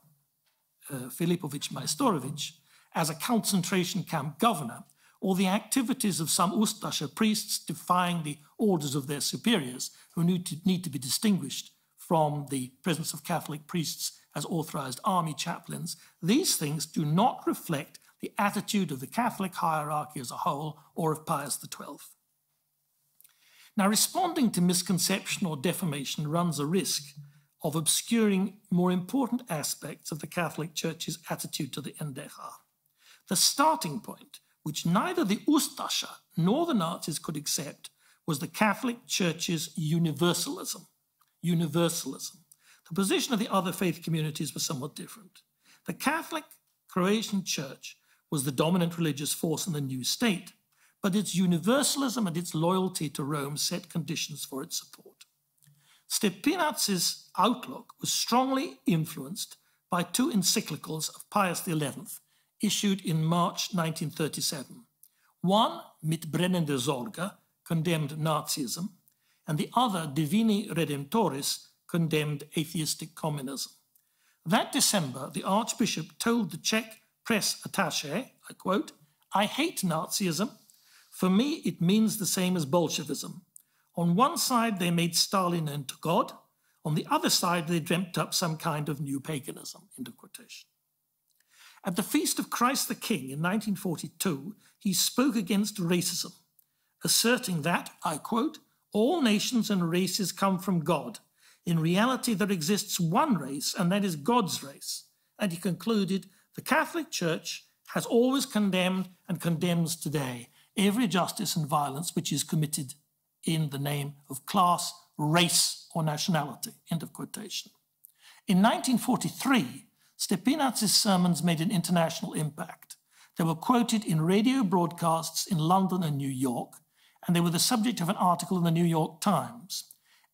Filipović Majstorović, as a concentration camp governor, or the activities of some Ustasha priests defying the orders of their superiors, who need to be distinguished from the presence of Catholic priests as authorized army chaplains, these things do not reflect the attitude of the Catholic hierarchy as a whole or of Pius XII. Now, responding to misconception or defamation runs a risk of obscuring more important aspects of the Catholic Church's attitude to the NDH. The starting point, which neither the Ustasha nor the Nazis could accept, was the Catholic Church's universalism. The position of the other faith communities was somewhat different. The Catholic Croatian Church was the dominant religious force in the new state, but its universalism and its loyalty to Rome set conditions for its support. Stepinac's outlook was strongly influenced by 2 encyclicals of Pius XI, issued in March 1937. One, Mit brennende Sorge, condemned Nazism, and the other, Divini Redemptoris, condemned atheistic communism. That December, the Archbishop told the Czech press attaché, I quote, "I hate Nazism. For me, it means the same as Bolshevism. On one side, they made Stalin into God. On the other side, they dreamt up some kind of new paganism," end of quotation. At the Feast of Christ the King in 1942, he spoke against racism, asserting that, I quote, "all nations and races come from God. In reality, there exists one race, and that is God's race." And he concluded, "The Catholic Church has always condemned and condemns today every injustice and violence which is committed in the name of class, race, or nationality," end of quotation. In 1943, Stepinac's sermons made an international impact. They were quoted in radio broadcasts in London and New York, and they were the subject of an article in the New York Times.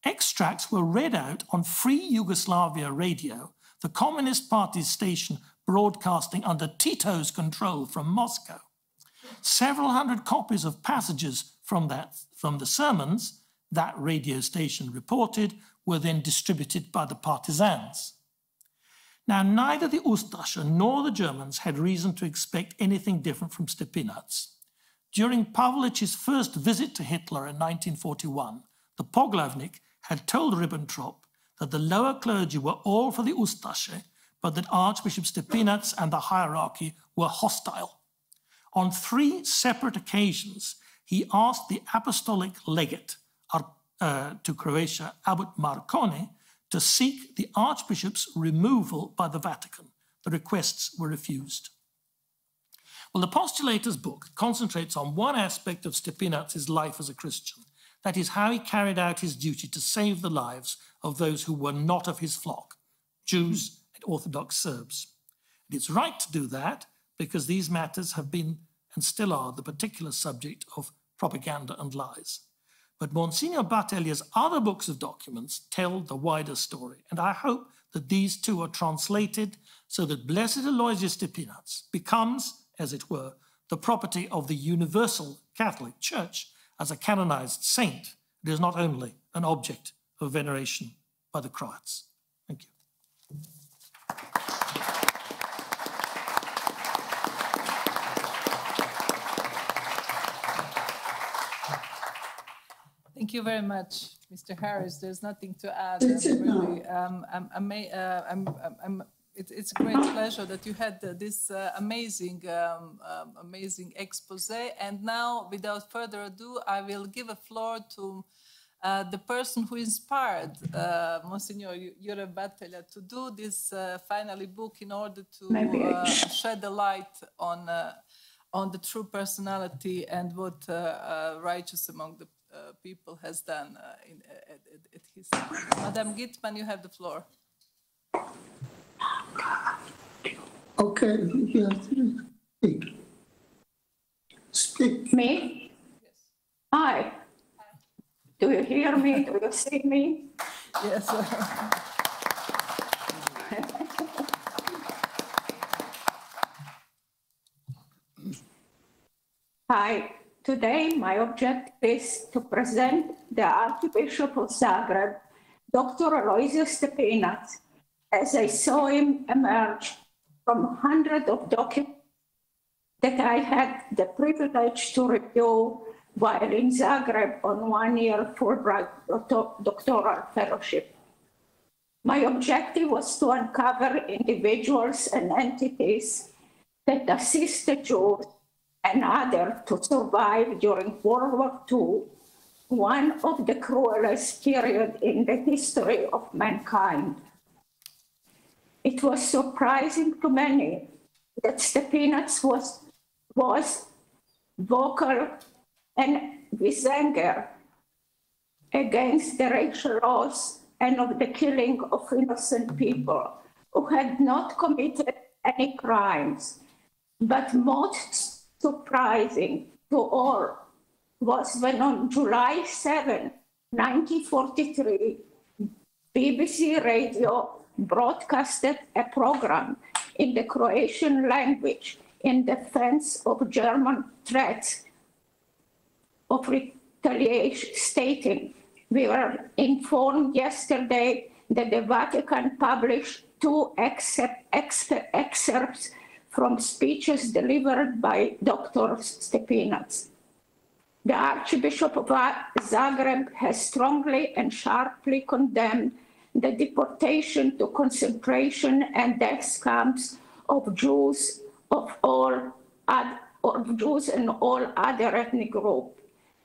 Extracts were read out on Free Yugoslavia Radio, the Communist Party's station broadcasting under Tito's control from Moscow. Several hundred copies of passages from the sermons that radio station reported were then distributed by the partisans. Now, neither the Ustasche nor the Germans had reason to expect anything different from Stepinac. During Pavlich's first visit to Hitler in 1941, the Poglavnik had told Ribbentrop that the lower clergy were all for the Ustasche, but that Archbishop Stepinac and the hierarchy were hostile. On 3 separate occasions, he asked the apostolic legate to Croatia, Abbot Marconi, to seek the Archbishop's removal by the Vatican. The requests were refused. Well, the postulator's book concentrates on one aspect of Stepinac's life as a Christian. That is how he carried out his duty to save the lives of those who were not of his flock, Jews and Orthodox Serbs. And it's right to do that because these matters have been and still are the particular subject of propaganda and lies. But Monsignor Batelier's other books of documents tell the wider story, and I hope that these too are translated so that Blessed Alojzije Stepinac becomes, as it were, the property of the universal Catholic Church as a canonized saint. It is not only an object of veneration by the Croats. Thank you. Thank you very much, Mr. Harris. There's nothing to add. It's a great pleasure that you had this amazing expose. And now, without further ado, I will give a floor to the person who inspired Monsignor Jure Batelja to do this finally book in order to shed a light on the true personality and what righteous among the people has done at his time. Madame Gitman, you have the floor. Okay, yes. Speak. Me? Yes. Hi. Do you hear me? Do you see me? Yes. Hi. Today, my objective is to present the Archbishop of Zagreb, Dr. Alojzije Stepinac, as I saw him emerge from hundreds of documents that I had the privilege to review while in Zagreb on 1-year Fulbright doctoral fellowship. My objective was to uncover individuals and entities that assisted Jews and others to survive during World War II, one of the cruelest periods in the history of mankind. It was surprising to many that Stepinac was vocal and with anger against the racial laws and of the killing of innocent people who had not committed any crimes. But most surprising to all was when on July 7, 1943, BBC Radio broadcasted a program in the Croatian language in defense of German threats of retaliation, stating, "We were informed yesterday that the Vatican published 2 excerpts from speeches delivered by Dr. Stepinac. The Archbishop of Zagreb has strongly and sharply condemned the deportation to concentration and death camps of Jews and all other ethnic groups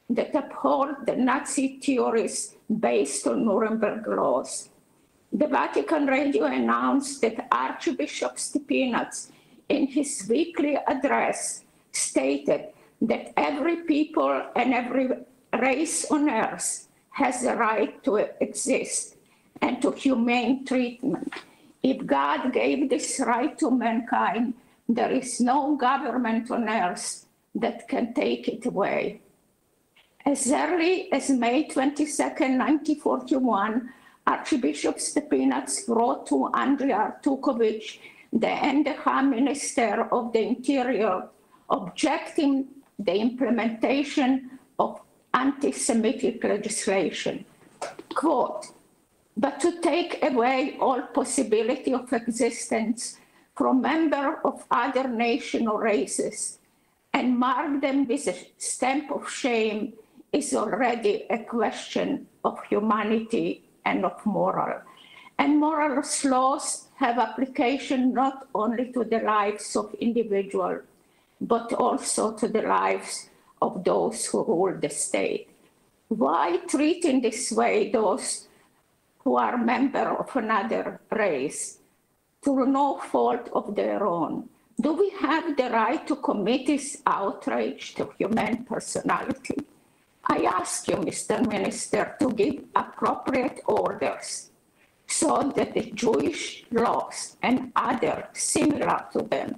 that uphold the Nazi theories based on Nuremberg laws. The Vatican Radio announced that Archbishop Stepinac, in his weekly address, stated that every people and every race on earth has the right to exist and to humane treatment. If God gave this right to mankind, there is no government on earth that can take it away. As early as May 22nd, 1941, Archbishop Stepinac wrote to Andrija Artukovic, the NDH Minister of the Interior, objecting the implementation of anti-Semitic legislation. Quote, but to take away all possibility of existence from members of other nations or races and mark them with a stamp of shame is already a question of humanity and of moral. And moral laws have application not only to the lives of individuals, but also to the lives of those who rule the state. Why treat in this way those who are members of another race through no fault of their own? Do we have the right to commit this outrage to human personality? I ask you, Mr. Minister, to give appropriate orders so that the Jewish laws and other similar to them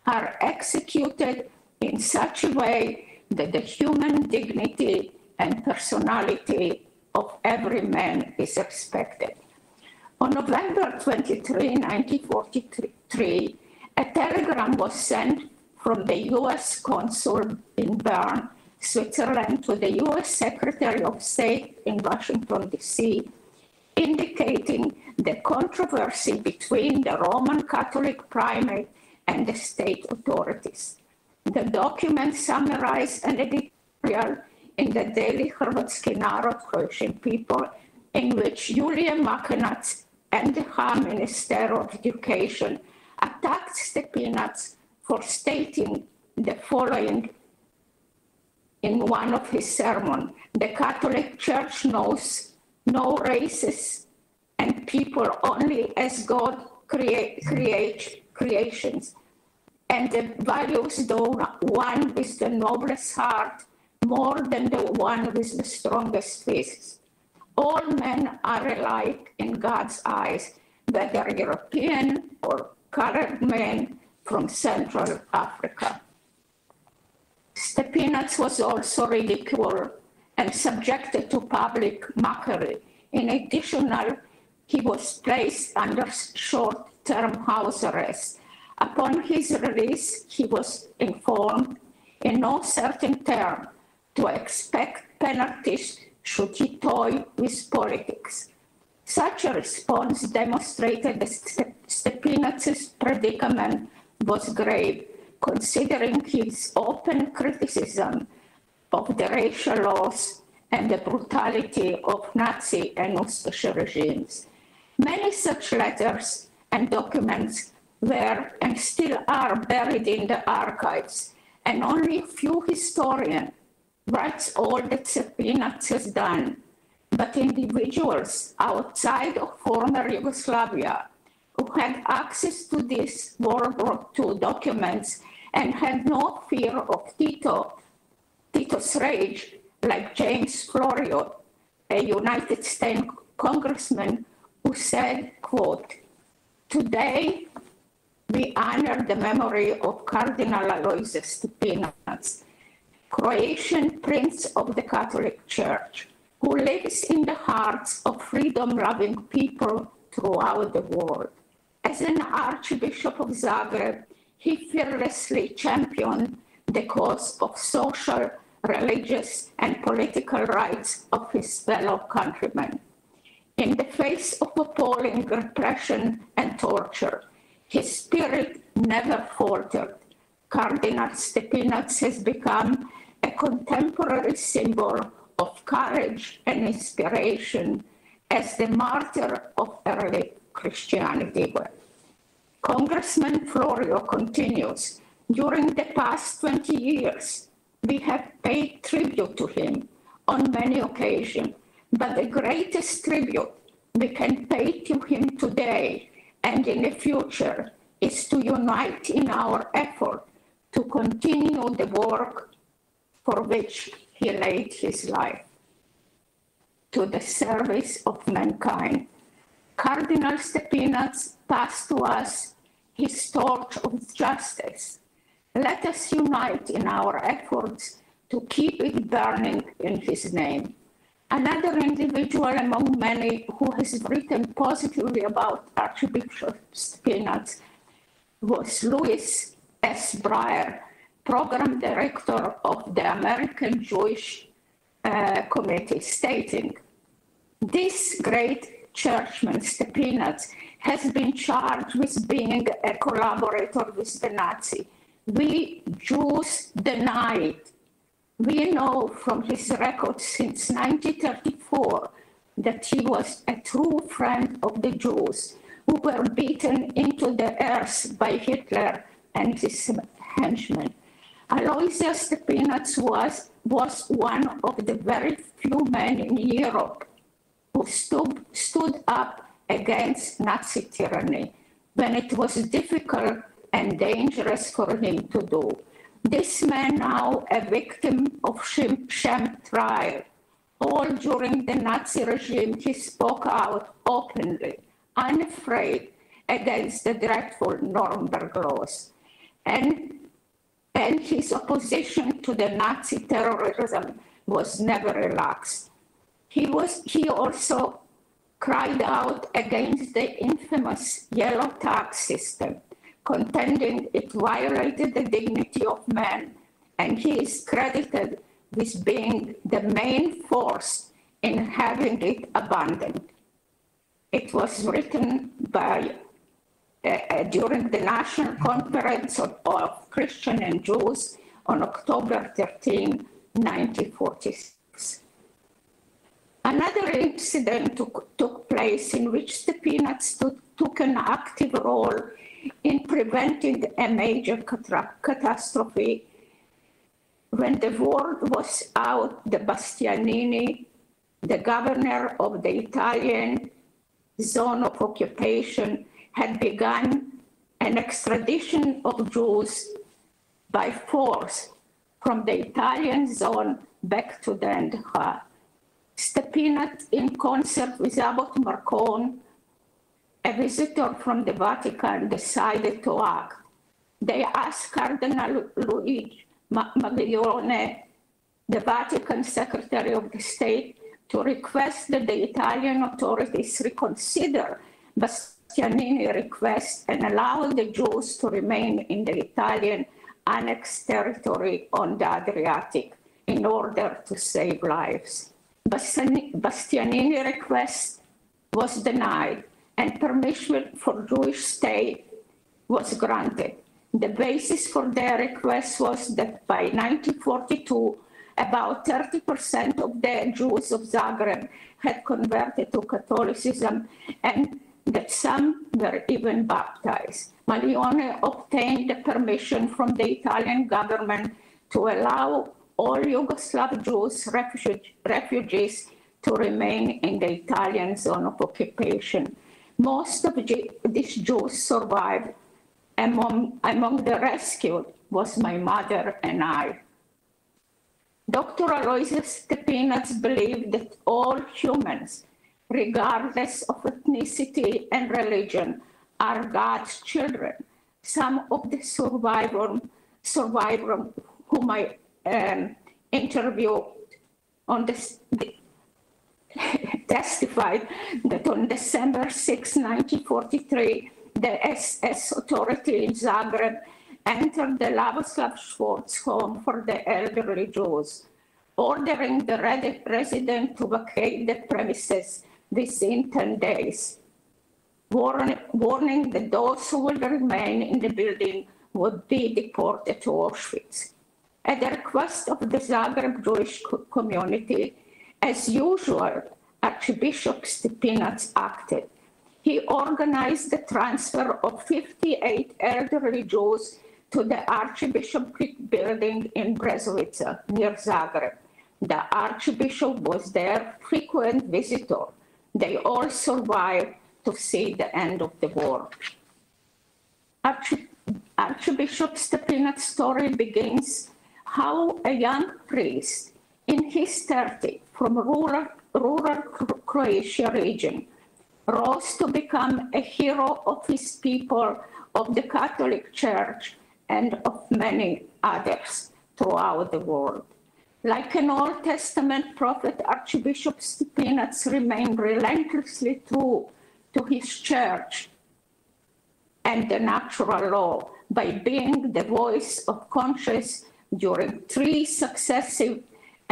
are executed in such a way that the human dignity and personality of every man is respected. On November 23, 1943, a telegram was sent from the U.S. consul in Bern, Switzerland, to the U.S. Secretary of State in Washington, D.C., indicating the controversy between the Roman Catholic primate and the state authorities. The document summarized an editorial in the daily Hrvatski Narod, Croatian People, in which Julia Makenac, NDH Minister of Education, attacked Stepinac for stating the following in one of his sermons: the Catholic Church knows no races and people only as God creations, and the values the one with the noblest heart more than the one with the strongest fists. All men are alike in God's eyes, whether European or colored men from Central Africa. Stepinac was also ridiculed and subjected to public mockery. In addition, he was placed under short-term house arrest. Upon his release, he was informed in no certain term to expect penalties should he toy with politics. Such a response demonstrated that Stepinac's predicament was grave, considering his open criticism of the racial laws and the brutality of Nazi and Ustaša regimes. Many such letters and documents were and still are buried in the archives, and only a few historians write all that Stepinac has done. But individuals outside of former Yugoslavia who had access to these World War II documents and had no fear of Tito's rage, like James Florio, a United States congressman, who said, quote, today we honor the memory of Cardinal Alojzije Stepinac, Croatian Prince of the Catholic Church, who lives in the hearts of freedom-loving people throughout the world. As an Archbishop of Zagreb, he fearlessly championed the cause of social, religious, and political rights of his fellow countrymen. In the face of appalling repression and torture, his spirit never faltered. Cardinal Stepinac has become a contemporary symbol of courage and inspiration as the martyr of early Christianity. Congressman Florio continues, during the past 20 years, we have paid tribute to him on many occasions, but the greatest tribute we can pay to him today and in the future is to unite in our effort to continue the work for which he laid his life, to the service of mankind. Cardinal Stepinac passed to us his torch of justice. Let us unite in our efforts to keep it burning in his name. Another individual among many who has written positively about Archbishop Stepinac was Louis S. Breyer, program director of the American Jewish committee, stating, "This great churchman, Stepinac, has been charged with being a collaborator with the Nazi. We Jews deny it. We know from his records since 1934 that he was a true friend of the Jews who were beaten into the earth by Hitler and his henchmen. Alojzije Stepinac was one of the very few men in Europe who stood up against Nazi tyranny when it was difficult and dangerous for him to do. This man now a victim of sham trial. All during the Nazi regime, he spoke out openly, unafraid, against the dreadful Nuremberg laws. And his opposition to the Nazi terrorism was never relaxed. He also cried out against the infamous yellow tax system, contending it violated the dignity of man, and he is credited with being the main force in having it abandoned. It was written during the National Conference of Christians and Jews on October 13, 1946. Another incident took place in which Stepinac took an active role in preventing a major catastrophe. When the word was out, the Bastianini, the governor of the Italian zone of occupation, had begun an extradition of Jews by force from the Italian zone back to Den Haag. Stepinac, in concert with Abbot Marcon, a visitor from the Vatican, decided to act. They asked Cardinal Luigi Maglione, the Vatican Secretary of the State, to request that the Italian authorities reconsider Bastianini's request and allow the Jews to remain in the Italian annexed territory on the Adriatic in order to save lives. Bastianini's request was denied, and permission for Jewish stay was granted. The basis for their request was that by 1942, about 30% of the Jews of Zagreb had converted to Catholicism, and that some were even baptized. Maglione obtained the permission from the Italian government to allow all Yugoslav Jews, refugees, to remain in the Italian zone of occupation. Most of these Jews survived. Among the rescued was my mother and I. Dr. Alojzije Stepinac believed that all humans, regardless of ethnicity and religion, are God's children. Some of the survivors whom I interviewed on this testified that on December 6, 1943, the SS authority in Zagreb entered the Lavoslav Schwartz home for the elderly Jews, ordering the resident to vacate the premises within 10 days, warning that those who would remain in the building would be deported to Auschwitz. At the request of the Zagreb Jewish community, as usual, Archbishop Stepinac acted. He organized the transfer of 58 elderly Jews to the Archbishopric building in Brezovica, near Zagreb. The Archbishop was their frequent visitor. They all survived to see the end of the war. Archbishop Stepinac's story begins how a young priest in his 30s from rural Croatia region rose to become a hero of his people, of the Catholic Church, and of many others throughout the world. Like an Old Testament prophet, Archbishop Stepinac remained relentlessly true to his church and the natural law by being the voice of conscience during 3 successive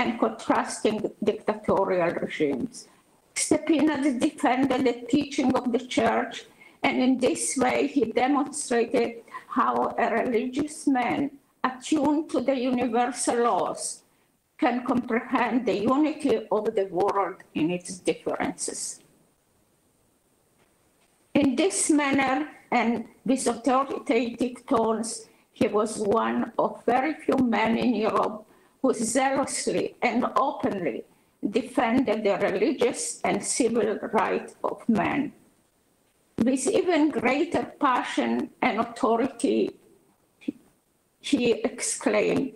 and contrasting dictatorial regimes. Stepinac defended the teaching of the Church, and in this way he demonstrated how a religious man attuned to the universal laws can comprehend the unity of the world in its differences. In this manner and with authoritative tones, he was one of very few men in Europe who zealously and openly defended the religious and civil rights of man. With even greater passion and authority, he exclaimed,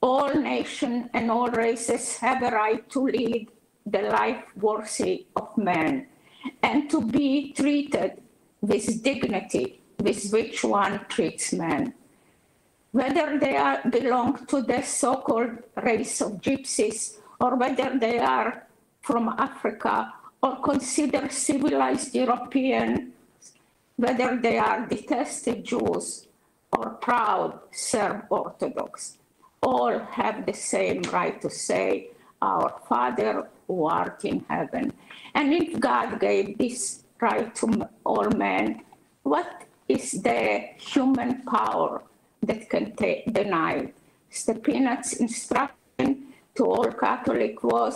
"All nations and all races have a right to lead the life worthy of man and to be treated with dignity with which one treats man. Whether they belong to the so-called race of gypsies or whether they are from Africa or considered civilized Europeans, whether they are detested Jews or proud Serb Orthodox, all have the same right to say, 'Our Father who art in heaven.' And if God gave this right to all men, what is the human power that can deny it? Stepinac's instruction to all Catholics was,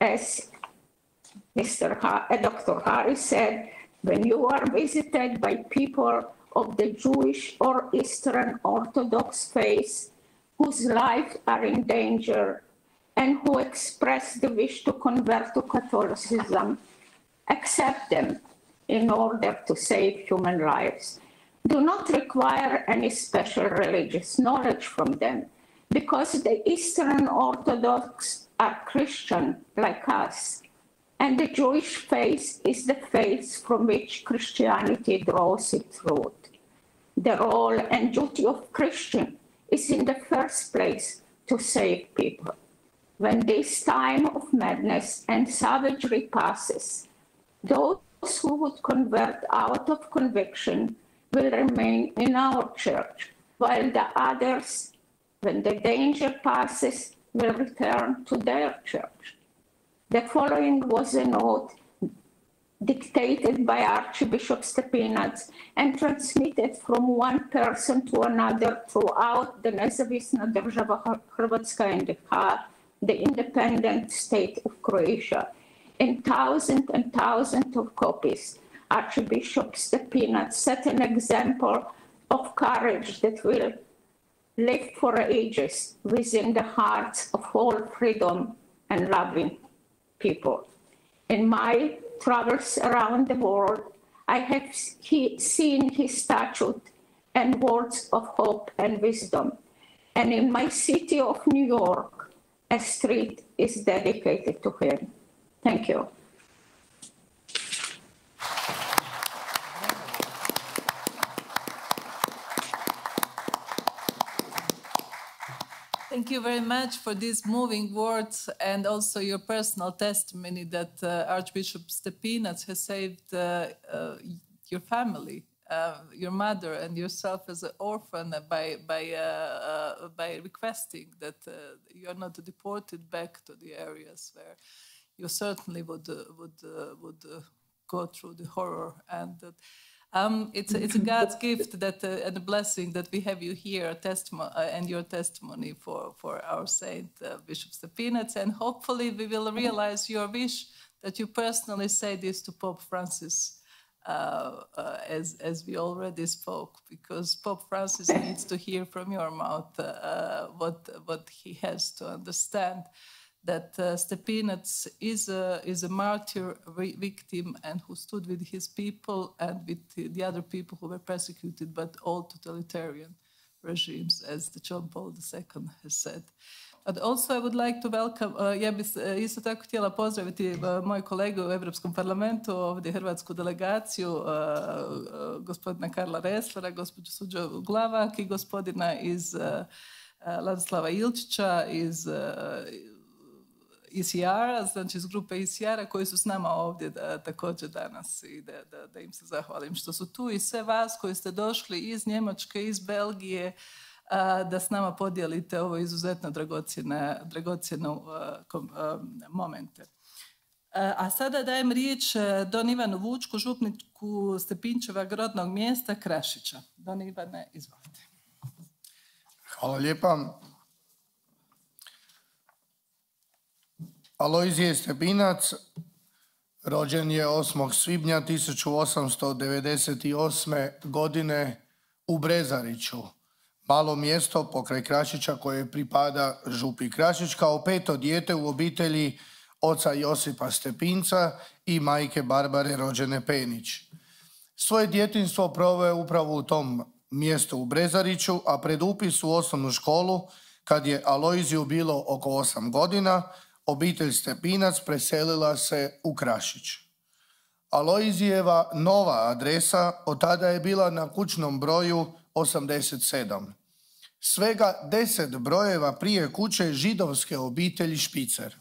as Dr. Harris said, when you are visited by people of the Jewish or Eastern Orthodox faith whose lives are in danger and who express the wish to convert to Catholicism, accept them in order to save human lives. Do not require any special religious knowledge from them, because the Eastern Orthodox are Christian like us, and the Jewish faith is the faith from which Christianity draws its root. The role and duty of Christian is in the first place to save people. When this time of madness and savagery passes, those who would convert out of conviction will remain in our church, while the others, when the danger passes, will return to their church. The following was a note dictated by Archbishop Stepinac and transmitted from one person to another throughout the Nezavisna Država Hrvatska NDH, the independent state of Croatia. In thousands and thousands of copies, Archbishop Stepinac set an example of courage that will live for ages within the hearts of all freedom and loving people. In my travels around the world, I have seen his statue and words of hope and wisdom. And in my city of New York, a street is dedicated to him. Thank you. Thank you very much for these moving words and also your personal testimony that Archbishop Stepinac has saved your family, your mother and yourself as an orphan by requesting that you are not deported back to the areas where you certainly would go through the horror. And that it's a God's gift that and a blessing that we have you here, and your testimony for our Saint Bishop Stepinac, and hopefully we will realize your wish that you personally say this to Pope Francis, as we already spoke, because Pope Francis needs to hear from your mouth what he has to understand. That Stepinac is a martyr victim and who stood with his people and with the other people who were persecuted by all totalitarian regimes, as the John Paul II has said. But also I would like to welcome, ja bih isto tako htjela pozdraviti moju kolegu u Europskom parlamentu, ovdje hrvatsku delegaciju, gospodina Karla Reslera, gospođu Suđu Glavak i gospodina iz Ladislava Ilčića iz ICR-a, znači iz grupe ICR-a koji su s nama ovdje također danas i da im se zahvalim što su tu, i sve vas koji ste došli iz Njemačke, iz Belgije, da s nama podijelite ovo izuzetno dragocjene momente. A sada dajem riječ Don Ivanu Vučku, župniku Stepinčevog rodnog mjesta Krašića. Don Ivane, izvolite. Hvala lijepa. Alojzije Stepinac rođen je 8. svibnja 1898. godine u Brezariću, malo mjesto pokraj Krašića koje pripada župi Krašić, kao 5. dijete u obitelji oca Josipa Stepinca i majke Barbare rođene Penić. Svoje djetinjstvo proveo je upravo u tom mjestu u Brezariću, a pred upis u osnovnu školu, kad je Alojziju bilo oko 8 godina, obitelj Stepinac preselila se u Krašić. Alojzijeva nova adresa od tada je bila na kućnom broju 87. Svega 10 brojeva prije kuće židovske obitelji Špicer.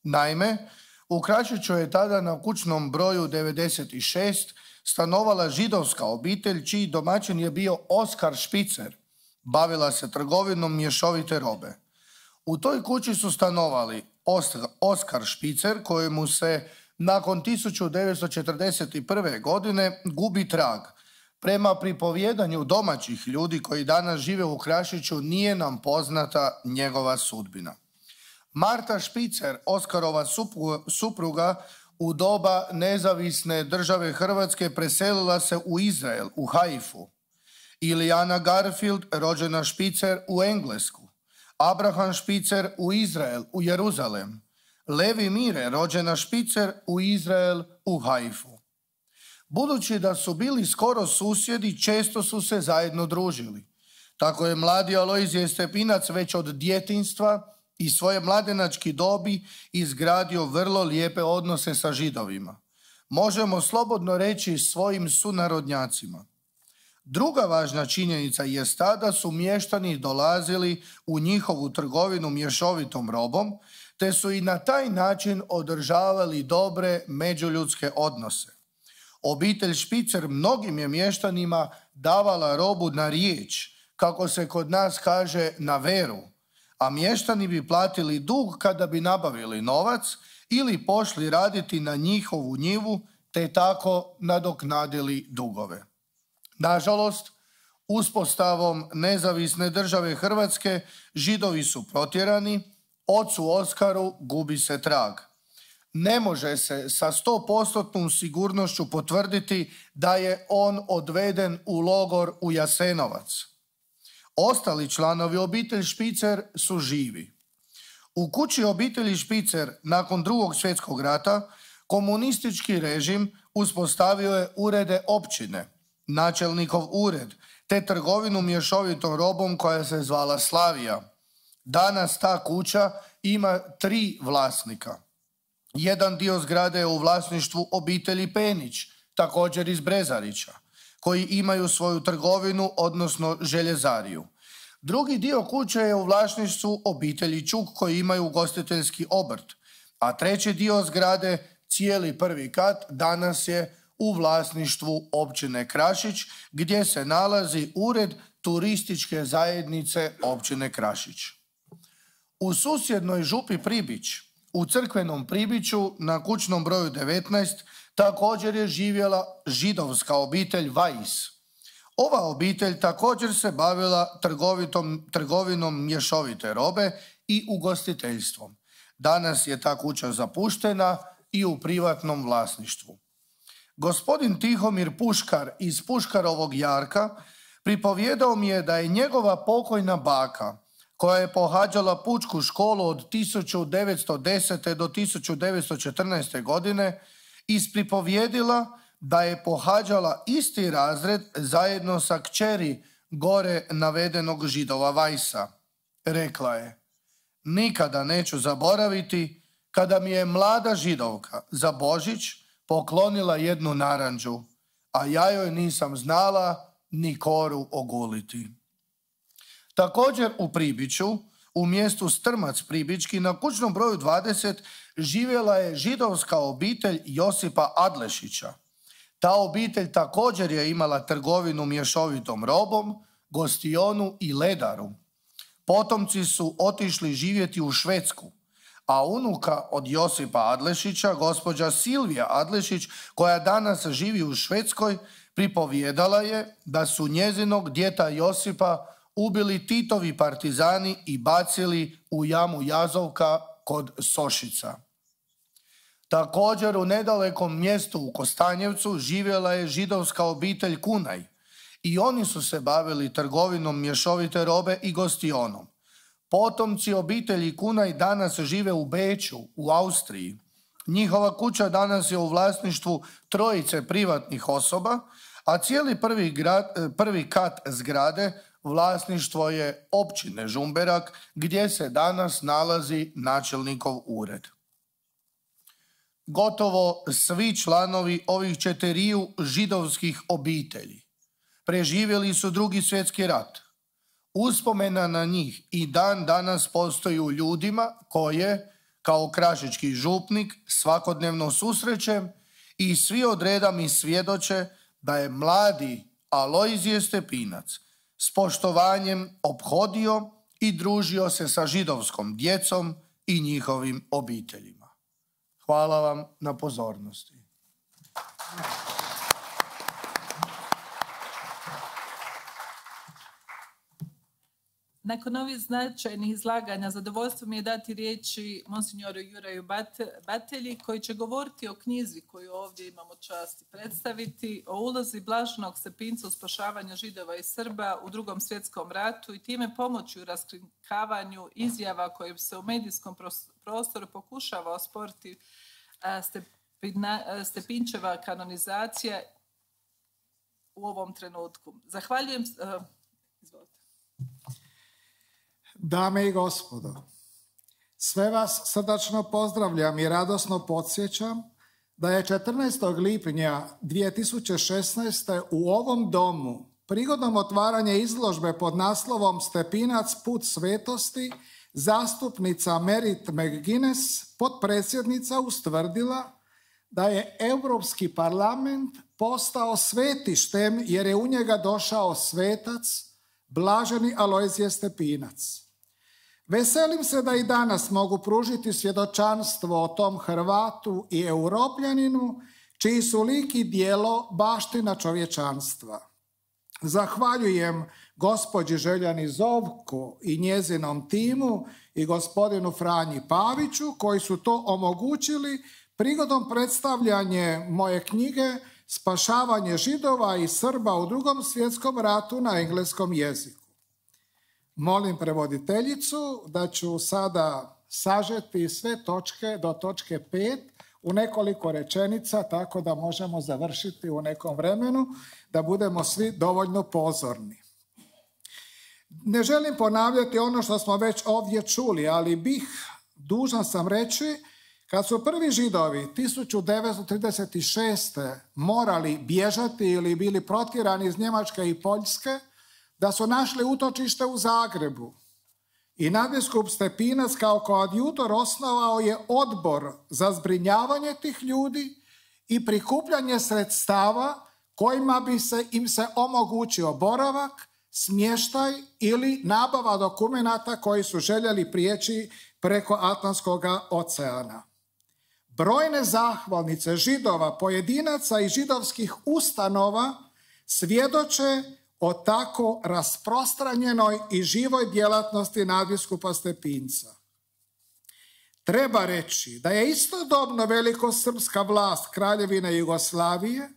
Naime, u Krašiću je tada na kućnom broju 96 stanovala židovska obitelj čiji domaćin je bio Oskar Špicer. Bavila se trgovinom mješovite robe. U toj kući su stanovali Oskar Špicer, kojemu se nakon 1941. godine gubi trag. Prema pripovjedanju domaćih ljudi koji danas žive u Krašiću nije nam poznata njegova sudbina. Marta Špicer, Oskarova supruga, u doba nezavisne države Hrvatske preselila se u Izrael, u Haifu. Ilijana Garfield, rođena Špicer, u Englesku. Abraham Špicer u Izrael, u Jeruzalem. Levi Mire, rođena Špicer, u Izrael, u Haifu. Budući da su bili skoro susjedi, često su se zajedno družili. Tako je mladi Alojzije Stepinac već od djetinjstva i svoje mladenački dobi izgradio vrlo lijepe odnose sa Židovima. Možemo slobodno reći svojim sunarodnjacima. Druga važna činjenica je ta da su mještani dolazili u njihovu trgovinu mješovitom robom, te su i na taj način održavali dobre međuljudske odnose. Obitelj Špicer mnogim je mještanima davala robu na riječ, kako se kod nas kaže na veru, a mještani bi platili dug kada bi nabavili novac ili pošli raditi na njihovu njivu, te tako nadoknadili dugove. Nažalost, uspostavom nezavisne države Hrvatske Židovi su protjerani, ocu Oskaru gubi se trag. Ne može se sa 100% sigurnošću potvrditi da je on odveden u logor u Jasenovac. Ostali članovi obitelji Špicer su živi. U kući obitelji Špicer nakon II. Svjetskog rata komunistički režim uspostavio je urede općine, načelnikov ured, te trgovinu mješovitom robom koja se zvala Slavija. Danas ta kuća ima 3 vlasnika. Jedan dio zgrade je u vlasništvu obitelji Penić, također iz Brezarića, koji imaju svoju trgovinu, odnosno željezariju. Drugi dio kuće je u vlasništvu obitelji Čuk, koji imaju ugostiteljski obrt, a treći dio zgrade, cijeli prvi kat, danas je u vlasništvu općine Krašić, gdje se nalazi ured turističke zajednice općine Krašić. U susjednoj župi Pribić, u crkvenom Pribiću na kućnom broju 19, također je živjela židovska obitelj Vajs. Ova obitelj također se bavila trgovinom mješovite robe i ugostiteljstvom. Danas je ta kuća zapuštena i u privatnom vlasništvu. Gospodin Tihomir Puškar iz Puškarovog Jarka pripovjedao mi je da je njegova pokojna baka, koja je pohađala pučku školu od 1910. do 1914. godine, ispripovjedila da je pohađala isti razred zajedno sa kćeri gore navedenog Židova Vajsa. Rekla je: nikada neću zaboraviti kada mi je mlada Židovka za Božić poklonila jednu naranđu, a ja joj nisam znala ni koru oguliti. Također u Pribiću, u mjestu Strmac Pribički, na kućnom broju 20, živjela je židovska obitelj Josipa Adlešića. Ta obitelj također je imala trgovinu mješovitom robom, Gostionu i Ledaru. Potomci su otišli živjeti u Švedsku, a unuka od Josipa Adlešića, gospođa Silvija Adlešić, koja danas živi u Švedskoj, pripovijedala je da su njezinog djeta Josipa ubili Titovi partizani i bacili u jamu Jazovka kod Sošica. Također u nedalekom mjestu u Kostanjevcu živjela je židovska obitelj Kunaj i oni su se bavili trgovinom mješovite robe i gostionom. Potomci obitelji Kunaj danas žive u Beču, u Austriji. Njihova kuća danas je u vlasništvu 3 privatnih osoba, a cijeli prvi kat zgrade vlasništvo je općine Žumberak, gdje se danas nalazi načelnikov ured. Gotovo svi članovi ovih 4 židovskih obitelji preživjeli su Drugi svjetski rat. Uspomena na njih i dan danas postoji u ljudima koje, kao krašički župnik, svakodnevno susrećem i svi od reda mi svjedoče da je mladi Alojzije Stepinac s poštovanjem ophodio i družio se sa židovskom djecom i njihovim obiteljima. Hvala vam na pozornosti. Nakon ovih značajnih izlaganja, zadovoljstvo mi je dati riječi monsignoru Juraju Batelji, koji će govoriti o knjizi koju ovdje imamo časti predstaviti, o ulozi Blaženog Stepinca u spašavanju Židova i Srba u Drugom svjetskom ratu i time pomoći u raskrinkavanju izjava kojim se u medijskom prostoru pokušava osporiti Stepinčeva kanonizacija u ovom trenutku. Zahvaljujem. Izvolite. Dame i gospodo, sve vas srdačno pozdravljam i radosno podsjećam da je 14. lipnja 2016. u ovom domu prigodom otvaranja izložbe pod naslovom Stepinac put svetosti zastupnica Merit McGuinness, potpredsjednica, ustvrdila da je Europski parlament postao svetištem jer je u njega došao svetac Blaženi Alojzije Stepinac. Veselim se da i danas mogu pružiti svjedočanstvo o tom Hrvatu i Europljaninu, čiji su lik i djelo baština čovječanstva. Zahvaljujem gospođi Željani Zovko i njezinom timu i gospodinu Franji Paviću, koji su to omogućili prigodom predstavljanja moje knjige Spašavanje Židova i Srba u Drugom svjetskom ratu na engleskom jeziku. Molim prevoditeljicu da ću sada sažeti sve točke do točke 5 u nekoliko rečenica, tako da možemo završiti u nekom vremenu, da budemo svi dovoljno pozorni. Ne želim ponavljati ono što smo već ovdje čuli, ali dužan sam reći, kad su prvi Židovi 1936. morali bježati ili bili protjerani iz Njemačke i Poljske, da su našli utočište u Zagrebu. I nadbiskup Stepinac kao koadjutor osnovao je odbor za zbrinjavanje tih ljudi i prikupljanje sredstava kojima bi im se omogućio boravak, smještaj ili nabava dokumenata koji su željeli prijeći preko Atlantskog oceana. Brojne zahvalnice Židova, pojedinaca i židovskih ustanova svjedoče o tako rasprostranjenoj i živoj djelatnosti nadbiskupa Stepinca. Treba reći da je istodobno velikosrpska vlast Kraljevine Jugoslavije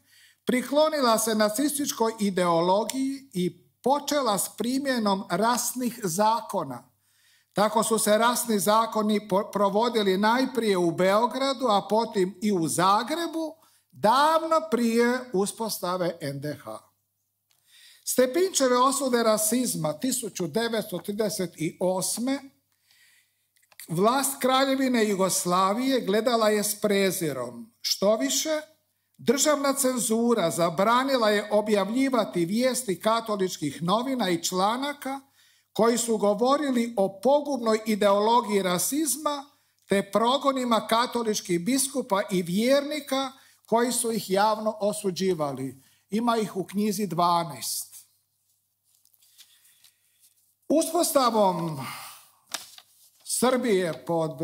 priklonila se nacističkoj ideologiji i počela s primjenom rasnih zakona. Tako su se rasni zakoni provodili najprije u Beogradu, a potom i u Zagrebu, davno prije uspostave NDH. Stepinčeve osude rasizma 1938. vlast Kraljevine Jugoslavije gledala je s prezirom. Štoviše, državna cenzura zabranila je objavljivati vijesti katoličkih novina i članaka koji su govorili o pogubnoj ideologiji rasizma te progonima katoličkih biskupa i vjernika koji su ih javno osuđivali. Ima ih u knjizi 12. Uspostavom Srbije pod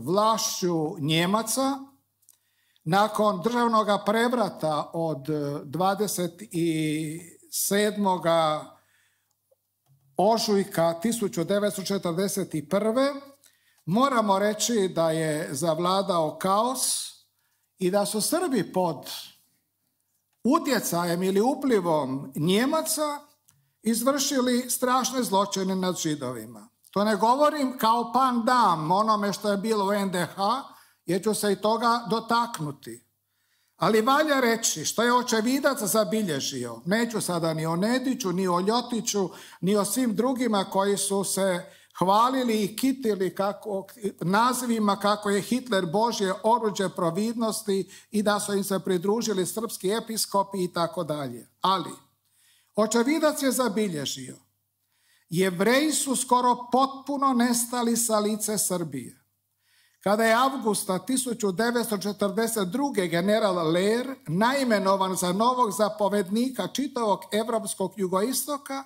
vlašću Njemaca, nakon državnog prevrata od 27. ožujka 1941. moramo reći da je zavladao kaos i da su Srbi pod utjecajem ili uplivom Njemaca izvršili strašne zločine nad Židovima. To ne govorim kao pandam onome što je bilo u NDH, jer ću se i toga dotaknuti. Ali valja reći što je očevidac zabilježio. Neću sada ni o Nediću, ni o Ljotiću, ni o svim drugima koji su se hvalili i kitili nazivima kako je Hitler Božje oruđe providnosti i da su im se pridružili srpski episkopi i tako dalje. Ali očevidac je zabilježio: Jevreji su skoro potpuno nestali sa lice Srbije. Kada je avgusta 1942. general Lehr naimenovan za novog zapovednika čitavog evropskog jugoistoka,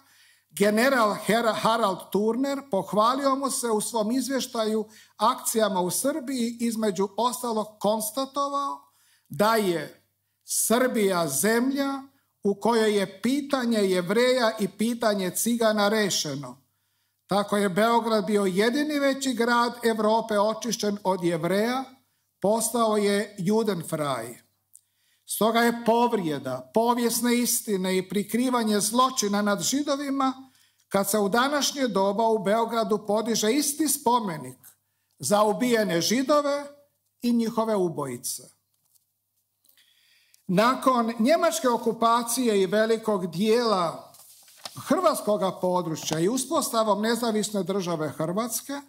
general Harald Turner pohvalio mu se u svom izvještaju akcijama u Srbiji, između ostalog konstatovao da je Srbija zemlja u kojoj je pitanje Jevreja i pitanje Cigana rešeno. Tako je Beograd bio jedini veći grad Evrope očišćen od Jevreja, postao je Judenfrei. Stoga je povrijeda povijesne istine i prikrivanje zločina nad Židovima kad se u današnje doba u Beogradu podiže isti spomenik za ubijene Židove i njihove ubojice. Nakon njemačke okupacije i velikog dijela hrvatskog područja i uspostavom nezavisne države Hrvatske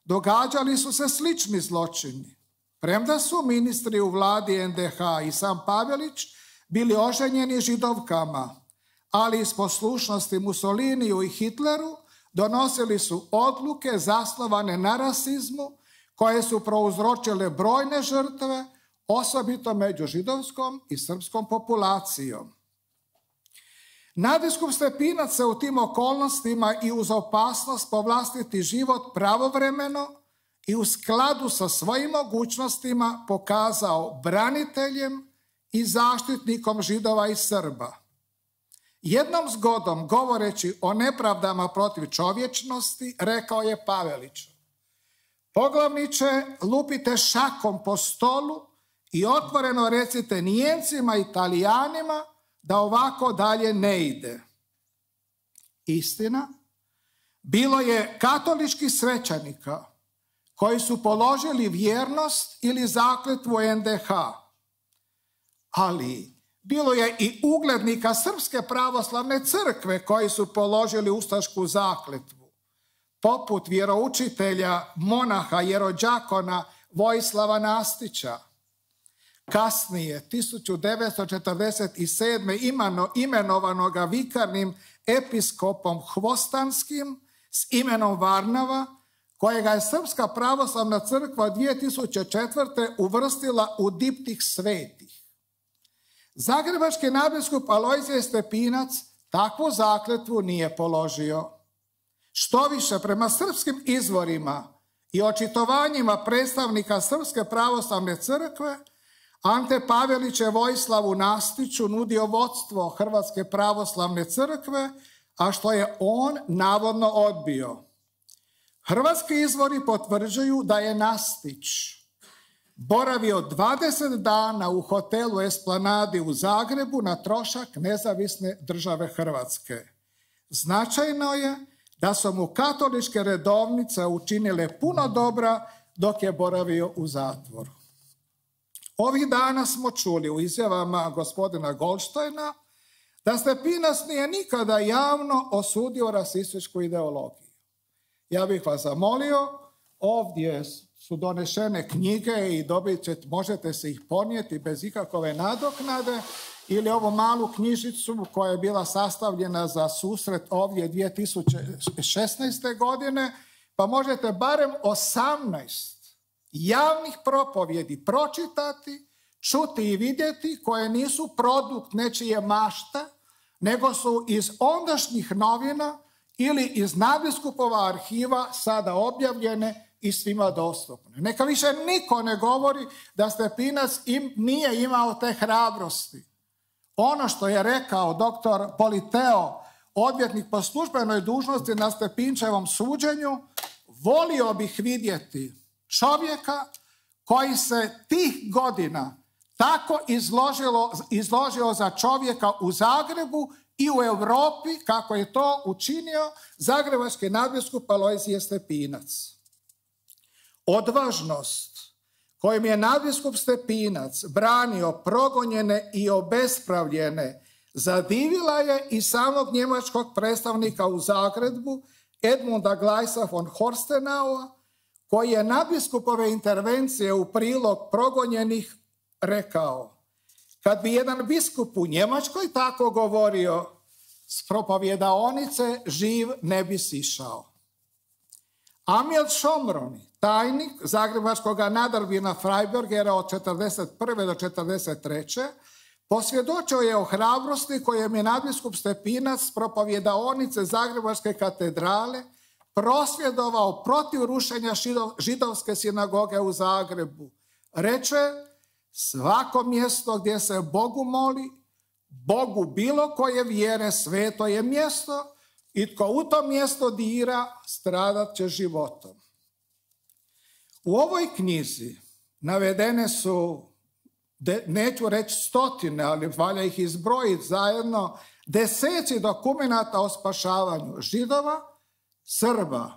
događali su se slični zločini. Premda su ministri u vladi NDH i sam Pavelić bili oženjeni Židovkama, ali iz poslušnosti Mussoliniju i Hitleru donosili su odluke zasnovane na rasizmu koje su prouzročile brojne žrtve, osobito među židovskom i srpskom populacijom. Nadbiskup Stepinac se u tim okolnostima i uz opasnost po vlastiti život pravovremeno i u skladu sa svojim mogućnostima pokazao braniteljem i zaštitnikom Židova i Srba. Jednom zgodom, govoreći o nepravdama protiv čovječnosti, rekao je Paveliću: Poglavniče, lupite šakom po stolu i otvoreno recite Nijemcima i Italijanima da ovako dalje ne ide. Istina, bilo je katoličkih svećanika koji su položili vjernost ili zakletvu NDH, ali bilo je i uglednika Srpske pravoslavne crkve koji su položili ustašku zakletvu, poput vjeroučitelja, monaha, jerođakona Vojislava Nastića. Kasnije, 1947. imenovanoga vikarnim episkopom Hvostanskim s imenom Varnava, kojega je Srpska pravoslavna crkva 2004. uvrstila u diptih svetih. Zagrebački nadbiskup Alojzije Stepinac takvu zakletvu nije položio. Što više, prema srpskim izvorima i očitovanjima predstavnika Srpske pravoslavne crkve, Ante Pavelić je Vojislavu Nastiću nudio vodstvo Hrvatske pravoslavne crkve, a što je on navodno odbio. Hrvatski izvori potvrđuju da je Nastić boravio 20 dana u hotelu Esplanadi u Zagrebu na trošak Nezavisne države Hrvatske. Značajno je da su mu katoličke redovnice učinile puno dobra dok je boravio u zatvoru. Ovih dana smo čuli u izjavama gospodina Goldsteina da Stepinac nije nikada javno osudio rasističku ideologiju. Ja bih vas zamolio, ovdje su donešene knjige i možete se ih ponijeti bez ikakve nadoknade, ili ovu malu knjižicu koja je bila sastavljena za susret ovdje 2016. godine, pa možete barem 18 javnih propovjedi pročitati, čuti i vidjeti, koje nisu produkt nečije mašte, nego su iz ondašnjih novina ili iz nadbiskupova arhiva sada objavljene i svima dostupne. Neka više niko ne govori da Stepinac nije imao te hrabrosti. Ono što je rekao doktor Politeo, odvjetnik po službenoj dužnosti na Stepinčevom suđenju, volio bih vidjeti čovjeka koji se tih godina tako izložio za čovjeka u Zagrebu i u Europi, kako je to učinio zagrebački nadbiskup Alojzije Stepinac. Odvažnost kojim je nadbiskup Stepinac branio progonjene i obespravljene zadivila je i samog njemačkog predstavnika u Zagrebu, Edmunda Gleisa von Horstenaua, koji je nadbiskupove intervencije u prilog progonjenih rekao: kad bi jedan biskup u Njemačkoj tako govorio, s propovjedaonice živ ne bi sišao. Amil Šomroni, tajnik zagrebačkog nadarbina Freibergera od 1941. do 1943. posvjedočio je o hrabrosti kojem je nadbiskup Stepinac s propovjedaonice Zagrebačke katedrale prosvjedovao protiv rušenja židovske sinagoge u Zagrebu. Reče: svako mjesto gdje se Bogu moli, Bogu bilo koje vjere, sveto je mjesto i tko u to mjesto dira, stradat će životom. U ovoj knjizi navedene su, neću reći stotine, ali valja ih izbrojiti zajedno, deseci dokumenata o spašavanju Židova, Srba,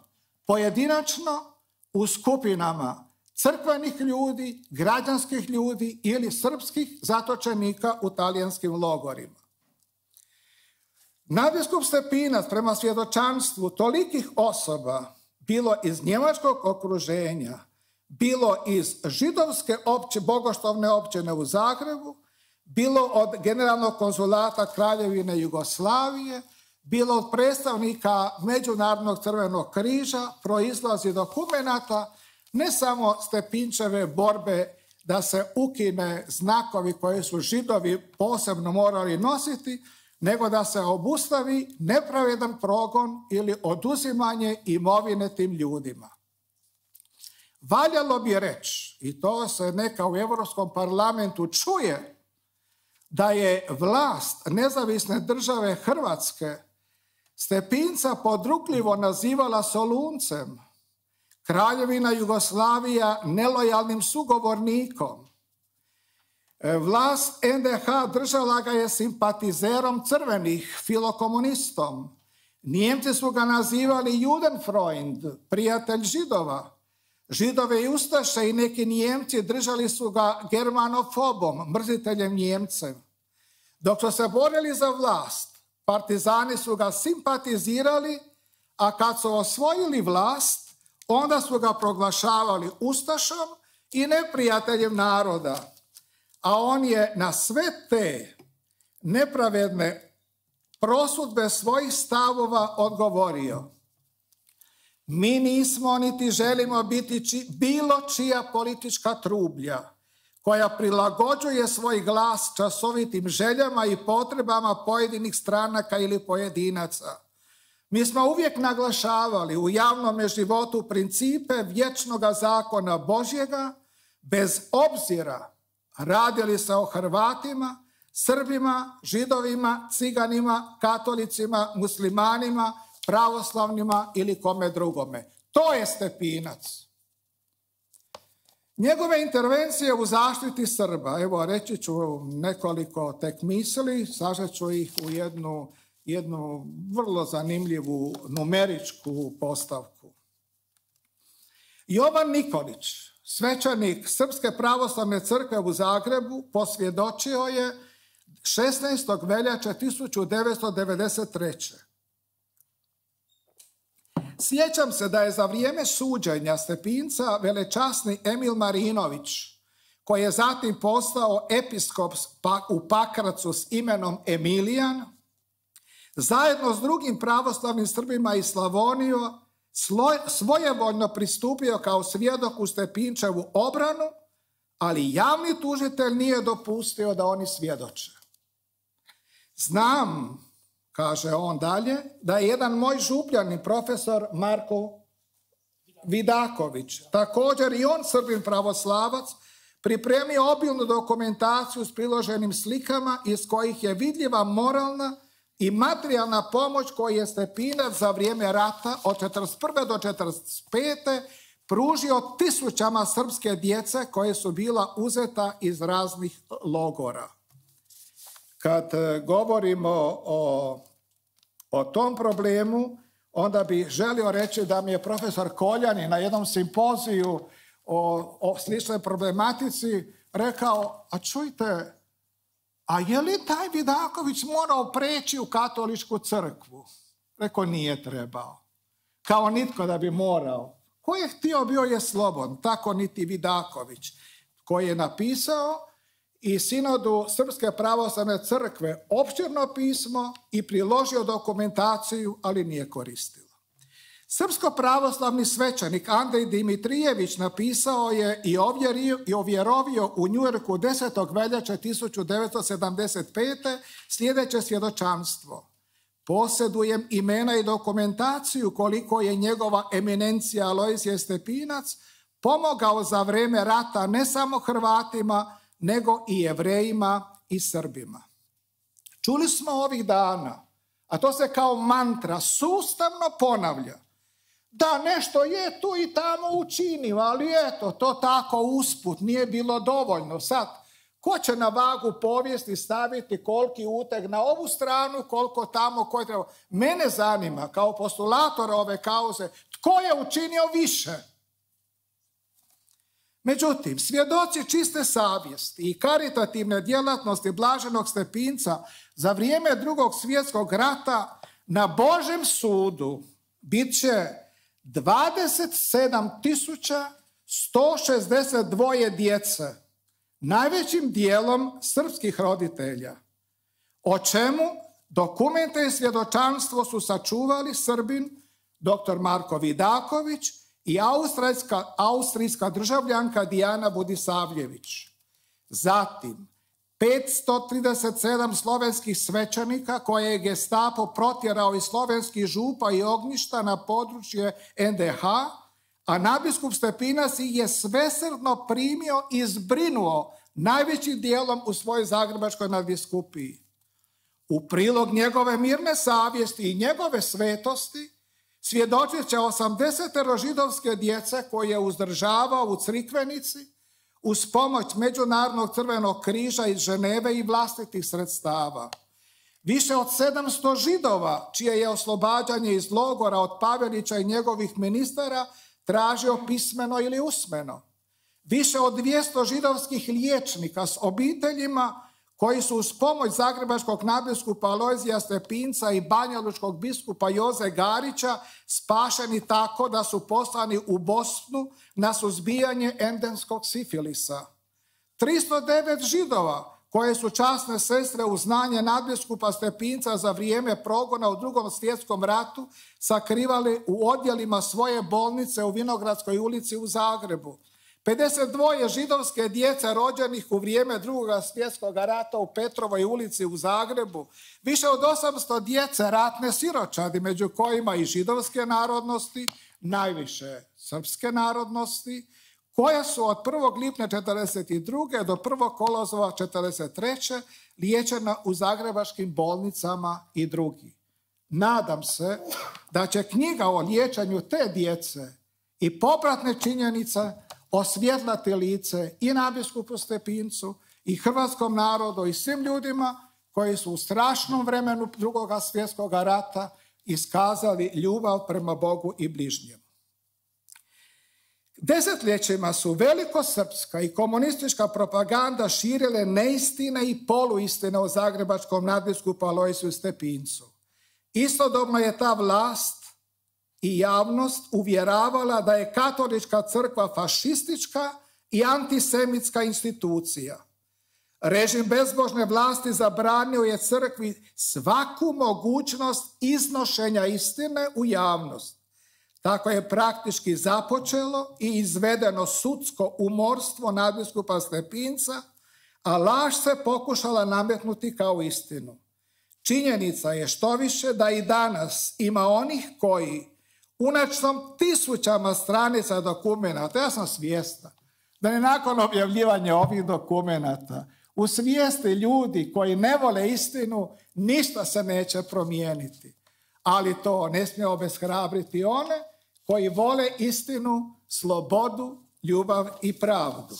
pojedinačno, u skupinama crkvenih ljudi, građanskih ljudi ili srpskih zatočenika u talijanskim logorima. Nadbiskup Stepinac prema svjedočanstvu tolikih osoba, bilo iz njemačkog okruženja, bilo iz židovske bogoštovne općine u Zagrebu, bilo od generalnog konzulata Kraljevine Jugoslavije, bilo od predstavnika Međunarodnog crvenog križa, proizlazi dokumenata ne samo Stepinčeve borbe da se ukine znakovi koje su Židovi posebno morali nositi, nego da se obustavi nepravedan progon ili oduzimanje imovine tim ljudima. Valjalo bi reći, i to se neka u Europskom parlamentu čuje, da je vlast nezavisne države Hrvatske Stepinca podrugljivo nazivala Soluncem, Kraljevina Jugoslavija nelojalnim sugovornikom. Vlast NDH držala ga je simpatizerom crvenih, filokomunistom. Nijemci su ga nazivali Judenfreund, prijatelj Židova. Židove i ustaše i neki Nijemci držali su ga germanofobom, mrziteljem Nijemcem. Dok su se borili za vlast, partizani su ga simpatizirali, a kad su osvojili vlast, onda su ga proglašavali ustašom i neprijateljem naroda. A on je na sve te nepravedne prosudbe svojih stavova odgovorio: mi nismo niti želimo biti bilo čija politička trublja koja prilagođuje svoj glas časovitim željama i potrebama pojedinih stranaka ili pojedinaca. Mi smo uvijek naglašavali u javnom životu principe vječnog zakona Božjega, bez obzira radi li se o Hrvatima, Srbima, Židovima, Ciganima, Katolicima, Muslimanima, pravoslavnima ili kome drugome. To je Stepinac. Njegove intervencije u zaštiti Srba, evo reći ću nekoliko tek misli, sažet ću ih u jednu vrlo zanimljivu numeričku postavku. Jovan Nikolić, svećenik Srpske pravoslavne crkve u Zagrebu, posvjedočio je 16. veljače 1993. Sjećam se da je za vrijeme suđenja Stepinca velečasni Emil Marinović, koji je zatim postao episkop u Pakracu s imenom Emilijan, zajedno s drugim pravoslavnim Srbima iz Slavonije svojevoljno pristupio kao svjedok u Stepinčevu obranu, ali javni tužitelj nije dopustio da oni svjedoče. Znam kaže on dalje, da je jedan moj župljanin, profesor Marko Vidaković, također i on Srbin pravoslavac, pripremio obilnu dokumentaciju s priloženim slikama iz kojih je vidljiva moralna i materijalna pomoć koju je Stepinac za vrijeme rata od 1941. do 1945. pružio tisućama srpske djece koje su bila uzeta iz raznih logora. Kad govorimo o tom problemu, onda bih želio reći da mi je profesor Koljani na jednom simpoziju o sličnoj problematici rekao, a čujte, a je li taj Vidaković morao preći u katoličku crkvu? Rekao, nije trebao. Kao nitko da bi morao. Ko je htio, bio je slobodan. Tako niti Vidaković, koji je napisao i sinodu Srpske pravoslavne crkve opširno pismo i priložio dokumentaciju, ali nije koristilo. Srpsko pravoslavni svećenik Andrej Dimitrijević napisao je i ovjerovio u Njujorku 10. veljače 1975. sljedeće svjedočanstvo. Posjedujem imena i dokumentaciju koliko je njegova eminencija Alojzije Stepinac pomogao za vrijeme rata ne samo Hrvatima, nego i Jevrejima i Srbima. Čuli smo ovih dana, a to se kao mantra sustavno ponavlja, da nešto je tu i tamo učinio, ali eto, to tako usput, nije bilo dovoljno. Sad, ko će na vagu povijesti staviti koliki uteg na ovu stranu, koliko tamo, koji treba. Mene zanima, kao postulatora ove kauze, tko je učinio više? Međutim, svjedoci čiste savjesti i karitativne djelatnosti Blaženog Stepinca za vrijeme Drugog svjetskog rata na Božem sudu bit će 27.162 djece, najvećim dijelom srpskih roditelja, o čemu dokumente i svjedočanstvo su sačuvali Srbin dr. Marko Vidaković i austrijska državljanka Dijana Budisavljević. Zatim, 537 slovenskih svećenika koje je Gestapo protjerao iz slovenskih župa i ognjišta na područje NDH, a nadbiskup Stepinac ih je svesrdno primio i zbrinuo najvećim dijelom u svojoj zagrebačkoj nadbiskupiji. U prilog njegove mirne savjesti i njegove svetosti svjedočit će 80 židovske djece koje je uzdržavao u Crikvenici uz pomoć Međunarodnog crvenog križa iz Ženeve i vlastitih sredstava. Više od 700 Židova, čije je oslobađanje iz logora od Pavelića i njegovih ministara tražio pismeno ili usmeno. Više od 200 židovskih liječnika s obiteljima koji su uz pomoć zagrebačkog nadbiskupa Alojzija Stepinca i banjalučkog biskupa Joze Garića spašeni tako da su poslani u Bosnu na suzbijanje endenskog sifilisa. 309 Židova koje su časne sestre uz znanje nadbiskupa Stepinca za vrijeme progona u Drugom svjetskom ratu sakrivali u odjelima svoje bolnice u Vinogradskoj ulici u Zagrebu. 52 židovske djece rođenih u vrijeme Drugog svjetskog rata u Petrovoj ulici u Zagrebu. Više od 800 djece ratne siročadi, među kojima i židovske narodnosti, najviše srpske narodnosti, koja su od 1. lipnja 1942. do 1. kolovoza 1943. liječena u zagrebačkim bolnicama i drugi. Nadam se da će knjiga o liječenju te djece i popratne činjenice osvjetlati lice i nadbiskupu Stepincu i hrvatskom narodu i svim ljudima koji su u strašnom vremenu Drugog svjetskog rata iskazali ljubav prema Bogu i bližnjemu. Desetljećima su velikosrpska i komunistička propaganda širile neistine i poluistine o zagrebačkom nadbiskupu Alojziju Stepincu. Istodobno je ta vlast i javnost uvjeravala da je katolička crkva fašistička i antisemitska institucija. Režim bezbožne vlasti zabranio je crkvi svaku mogućnost iznošenja istine u javnost. Tako je praktički započelo i izvedeno sudsko umorstvo nadbiskupa Stepinca, a laž se pokušala nametnuti kao istinu. Činjenica je što više da i danas ima onih koji unačnom tisućama stranica dokumenata, ja sam svjestan da je nakon objavljivanja ovih dokumenata u svijesti ljudi koji ne vole istinu ništa se neće promijeniti. Ali to ne smije obeshrabriti one koji vole istinu, slobodu, ljubav i pravdu.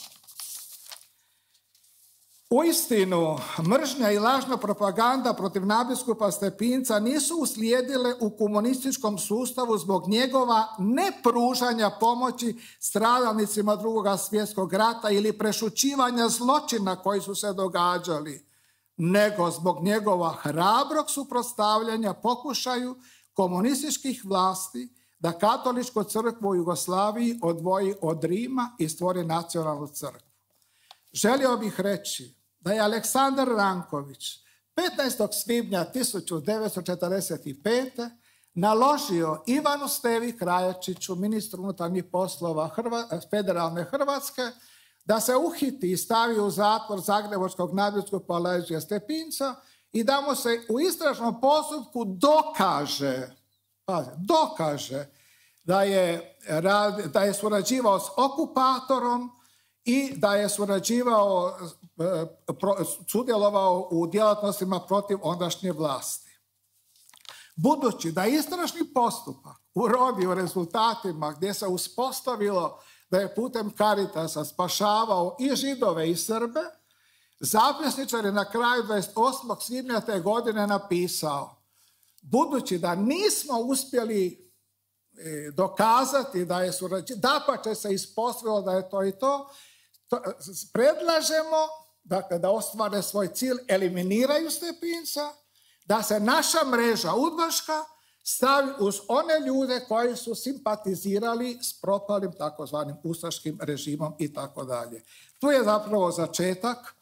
Uistinu, mržnja i lažna propaganda protiv nadbiskupa Stepinca nisu uslijedile u komunističkom sustavu zbog njegova nepružanja pomoći stradalnicima Drugog svjetskog rata ili prešućivanja zločina koji su se događali, nego zbog njegova hrabrog suprotstavljanja pokušaju komunističkih vlasti da katoličku crkvu u Jugoslaviji odvoji od Rima i stvori nacionalnu crkvu. Želio bih reći da je Aleksandar Ranković 15. svibnja 1945. naložio Ivanu Stevi Krajačiću, ministru unutarnjih poslova federalne Hrvatske, da se uhiti i stavi u zatvor zagrebačkog nadbiskupa Alojzija Stepinca i da mu se u istražnom postupku dokaže da je surađivao s okupatorom i da je sudjelovao u djelatnostima protiv ondašnje vlasti. Budući da je istražni postupak urodio rezultatima gdje se uspostavilo da je putem Caritasa spašavao i Židove i Srbe, zapisničar je na kraju 28. svibnja te godine napisao: budući da nismo uspjeli dokazati da je dapače se ispostavilo da je to i to, predlažemo dakle, da ostvare svoj cilj, eliminiraju Stepinca, da se naša mreža udbaška stavi uz one ljude koji su simpatizirali s propalim takozvanim ustaškim režimom i tako dalje. Tu je zapravo začetak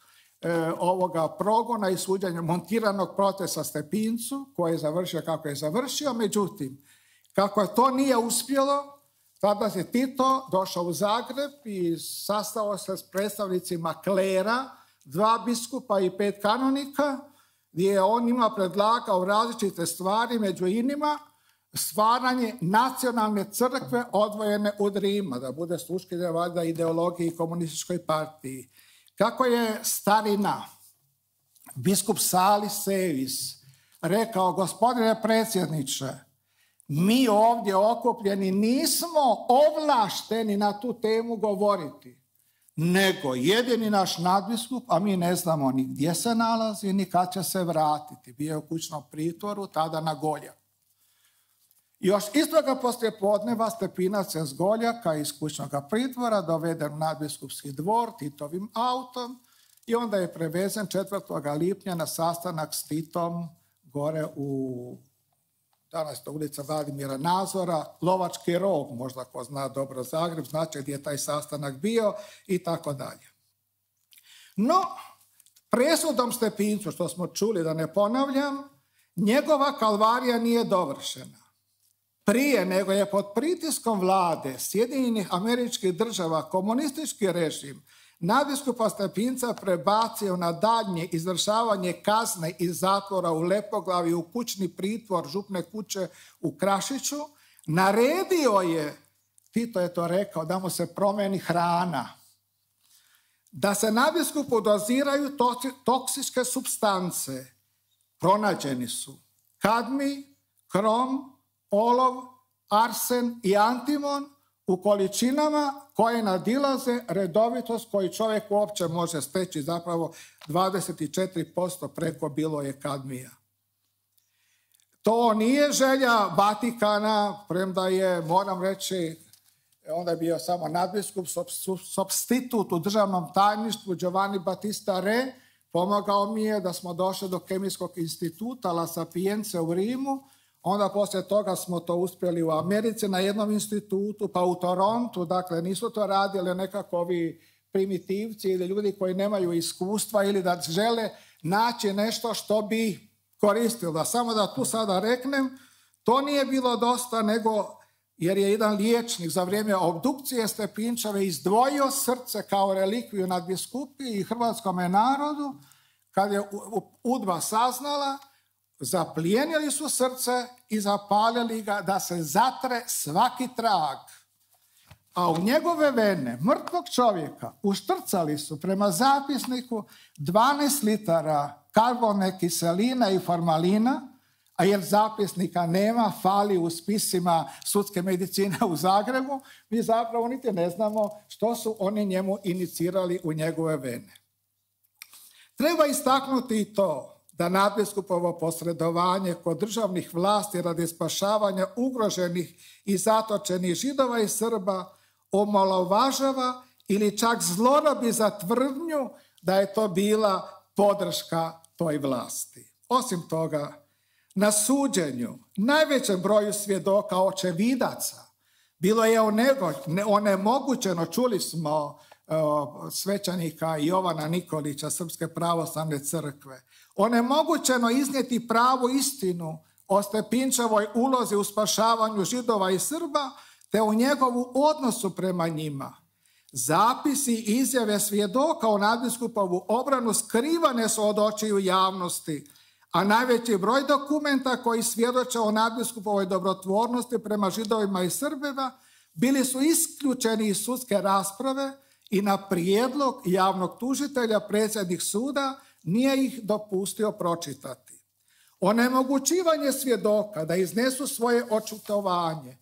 ovoga progona i suđenja montiranog protesta Stepincu koji je završio kako je završio. Međutim, kako to nije uspjelo, tada je Tito došao u Zagreb i sastao se s predstavnicima klera, 2 biskupa i 5 kanonika, gdje je on njima predlagao različite stvari, među inima stvaranje nacionalne crkve odvojene od Rima, da bude sluškinja valjda ideologiji komunističkoj partiji. Kako je starina, biskup Salis Sevis, rekao: gospodine predsjedniče, mi ovdje okupljeni nismo ovlašteni na tu temu govoriti, nego jedini naš nadbiskup, a mi ne znamo ni gdje se nalazi, ni kad će se vratiti. Bio je u kućnom pritvoru, tada na Goljak. Još istoga poslijepodneva Stepinac je s Goljaka iz kućnog pritvora doveden u nadbiskupski dvor Titovim autom i onda je prevezen 4. lipnja na sastanak s Titom gore u danas to ulica Vladimira Nazora, Lovački rog, možda ko zna dobro Zagreb, znači gdje je taj sastanak bio i tako dalje. No, presudom Stepincu, što smo čuli, da ne ponavljam, njegova kalvarija nije dovršena. Prije nego je pod pritiskom vlade Sjedinjenih Američkih Država komunistički režim nadbiskupa Stepinca prebacio na daljnje izvršavanje kazne iz zatvora u Lepoglavi u kućni pritvor župne kuće u Krašiću, naredio je, Tito je to rekao, da mu se promijeni hrana, da se nadbiskupu doziraju toksičke supstance. Pronađeni su kadmij, krom, olov, arsen i antimon u količinama koje nadilaze redovitost koju čovjek uopće može steći, zapravo 24% preko bilo je kadmija. To nije želja Vatikana, premda je, moram reći, onda je bio samo nadbiskup, supstitut u državnom tajništvu Giovanni Battista Re, pomogao mi je da smo došli do Kemijskog instituta La Sapienza u Rimu. Onda poslije toga smo to uspjeli u Americi na jednom institutu, pa u Torontu, dakle nisu to radili nekakvi primitivci ili ljudi koji nemaju iskustva ili da žele naći nešto što bi koristilo. Samo da tu sada reknem, to nije bilo dosta, nego jer je jedan liječnik za vrijeme obdukcije Stepinčeve izdvojio srce kao relikviju nadbiskupiji i hrvatskome narodu. Kad je UDBA saznala, zaplijenili su srce i zapalili ga da se zatre svaki trag. A u njegove vene mrtvog čovjeka uštrcali su prema zapisniku 12 litara karbone kiseline i formalina, a jer zapisnika nema, fali u spisima sudske medicine u Zagrebu, mi zapravo niti ne znamo što su oni njemu inicirali u njegove vene. Treba istaknuti i to da nadbiskupovo posredovanje kod državnih vlasti radi spašavanja ugroženih i zatočenih Židova i Srba omalovažava ili čak zlorabi za tvrdnju da je to bila podrška toj vlasti. Osim toga, na suđenju najvećem broju svjedoka očevidaca bilo je onemogućeno, čuli smo svećenika Jovana Nikolića Srpske pravoslavne crkve, onemogućeno iznijeti pravu istinu o Stepinčevoj ulozi u spašavanju Židova i Srba te u njegovu odnosu prema njima. Zapisi i izjave svjedoka o nadbiskupovu obranu skrivane su od očiju javnosti, a najveći broj dokumenta koji svjedoče o nadbiskupovoj dobrotvornosti prema Židovima i Srbima bili su isključeni iz sudske rasprave i na prijedlog javnog tužitelja predsjednik suda nije ih dopustio pročitati. Onemogućivanje svjedoka da iznesu svoje očitovanje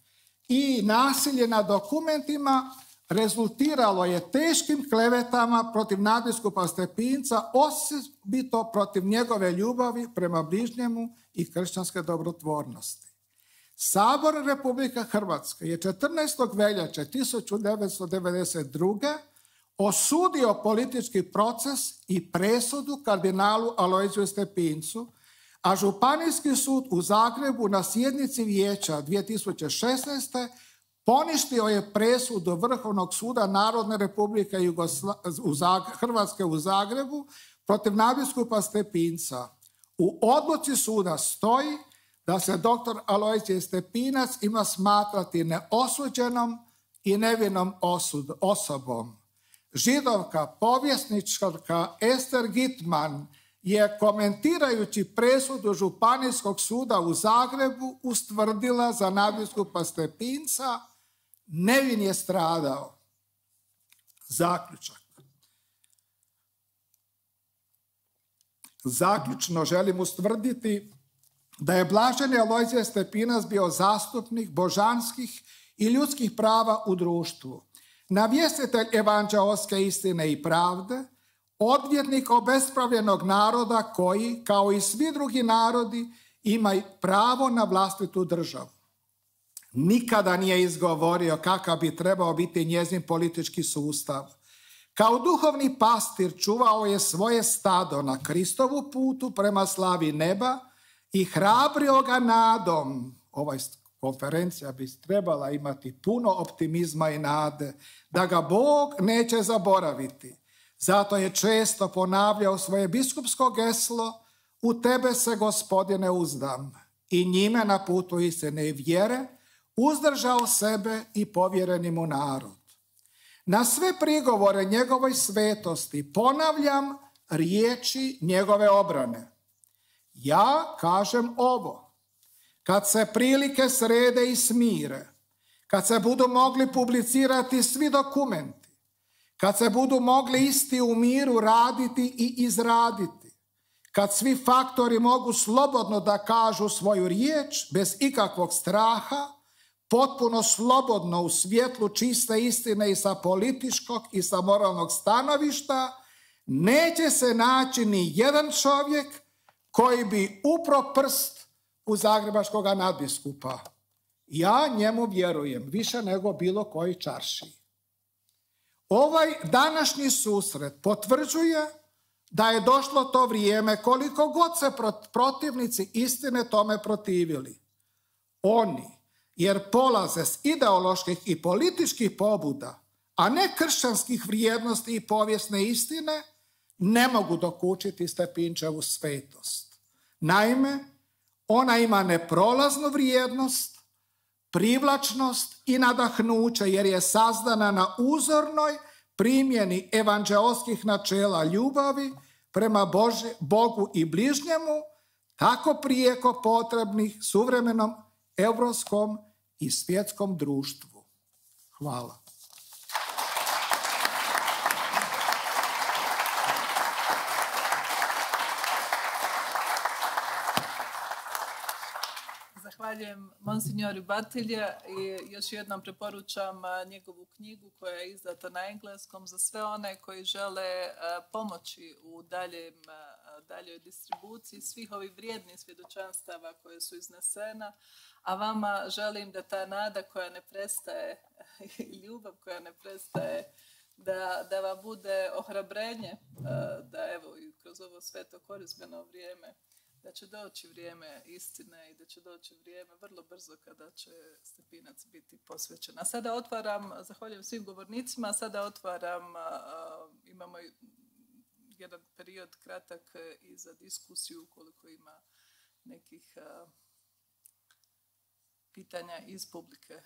i nasilje na dokumentima rezultiralo je teškim klevetama protiv nadbiskupa Stepinca, osobito protiv njegove ljubavi prema bližnjemu i kršćanske dobrotvornosti. Sabor Republike Hrvatske je 14. veljače 1992. osudio politički proces i presudu kardinalu Alojziju Stepincu, a Županijski sud u Zagrebu na sjednici vijeća 2016. poništio je presudu Vrhovnog suda Narodne Republike Hrvatske u Zagrebu protiv nadbiskupa Stepinca. U odluci suda stoji da se dr. Alojzije Stepinac ima smatrati neosuđenom i nevinom osobom. Židovka povjesničarka Ester Gitman je komentirajući presudu Županijskog suda u Zagrebu ustvrdila za nadbiskupa Stepinca nevin je stradao. Zaključak. Zaključno želim ustvrditi da je Blaženi Alojzije Stepinac bio zastupnik božanskih i ljudskih prava u društvu, navjestitelj evanđeoske istine i pravde, odvjetnik obespravljenog naroda koji, kao i svi drugi narodi, imaju pravo na vlastitu državu. Nikada nije izgovorio kakav bi trebao biti njezin politički sustav. Kao duhovni pastir čuvao je svoje stado na Kristovu putu prema slavi neba i hrabrio ga nadom. Ova konferencija bi trebala imati puno optimizma i nade da ga Bog neće zaboraviti. Zato je često ponavljao svoje biskupsko geslo: u tebe se, Gospodine, uzdam, i njime na putu istine i vjere uzdržao sebe i povjereni mu narod. Na sve prigovore njegovoj svetosti ponavljam riječi njegove obrane. Ja kažem ovo: kad se prilike srede i smire, kad se budu mogli publicirati svi dokumenti, kad se budu mogli isti u miru raditi i izraditi, kad svi faktori mogu slobodno da kažu svoju riječ bez ikakvog straha, potpuno slobodno u svjetlu čiste istine i sa političkog i sa moralnog stanovišta, neće se naći ni jedan čovjek koji bi upro prst u zagrebačkog nadbiskupa. Ja njemu vjerujem više nego bilo koji čaršiji. Ovaj današnji susret potvrđuje da je došlo to vrijeme, koliko god se protivnici istine tome protivili. Oni, jer polaze s ideoloških i političkih pobuda, a ne kršćanskih vrijednosti i povijesne istine, ne mogu dokučiti Stepinčevu svetost. Naime, ona ima neprolaznu vrijednost, privlačnost i nadahnuće, jer je sazdana na uzornoj primjeni evanđeoskih načela ljubavi prema Bogu i bližnjemu, tako prijeko potrebnih suvremenom europskom i svjetskom društvu. Hvala. Zahvaljujem monsinjori Batilja i još jednom preporučam njegovu knjigu koja je izdata na engleskom za sve one koji žele pomoći u daljoj distribuciji svih ovih vrijednih svjedočanstava koje su iznesena, a vama želim da ta nada koja ne prestaje i ljubav koja ne prestaje, da vam bude ohrabrenje, da evo i kroz ovo sveto korizmeno vrijeme, da će doći vrijeme istine i da će doći vrijeme vrlo brzo kada će Stepinac biti posvećen. A sada otvaram, zahvaljujem svim govornicima, a sada otvaram, imamo jedan period kratak i za diskusiju ukoliko ima nekih pitanja iz publike.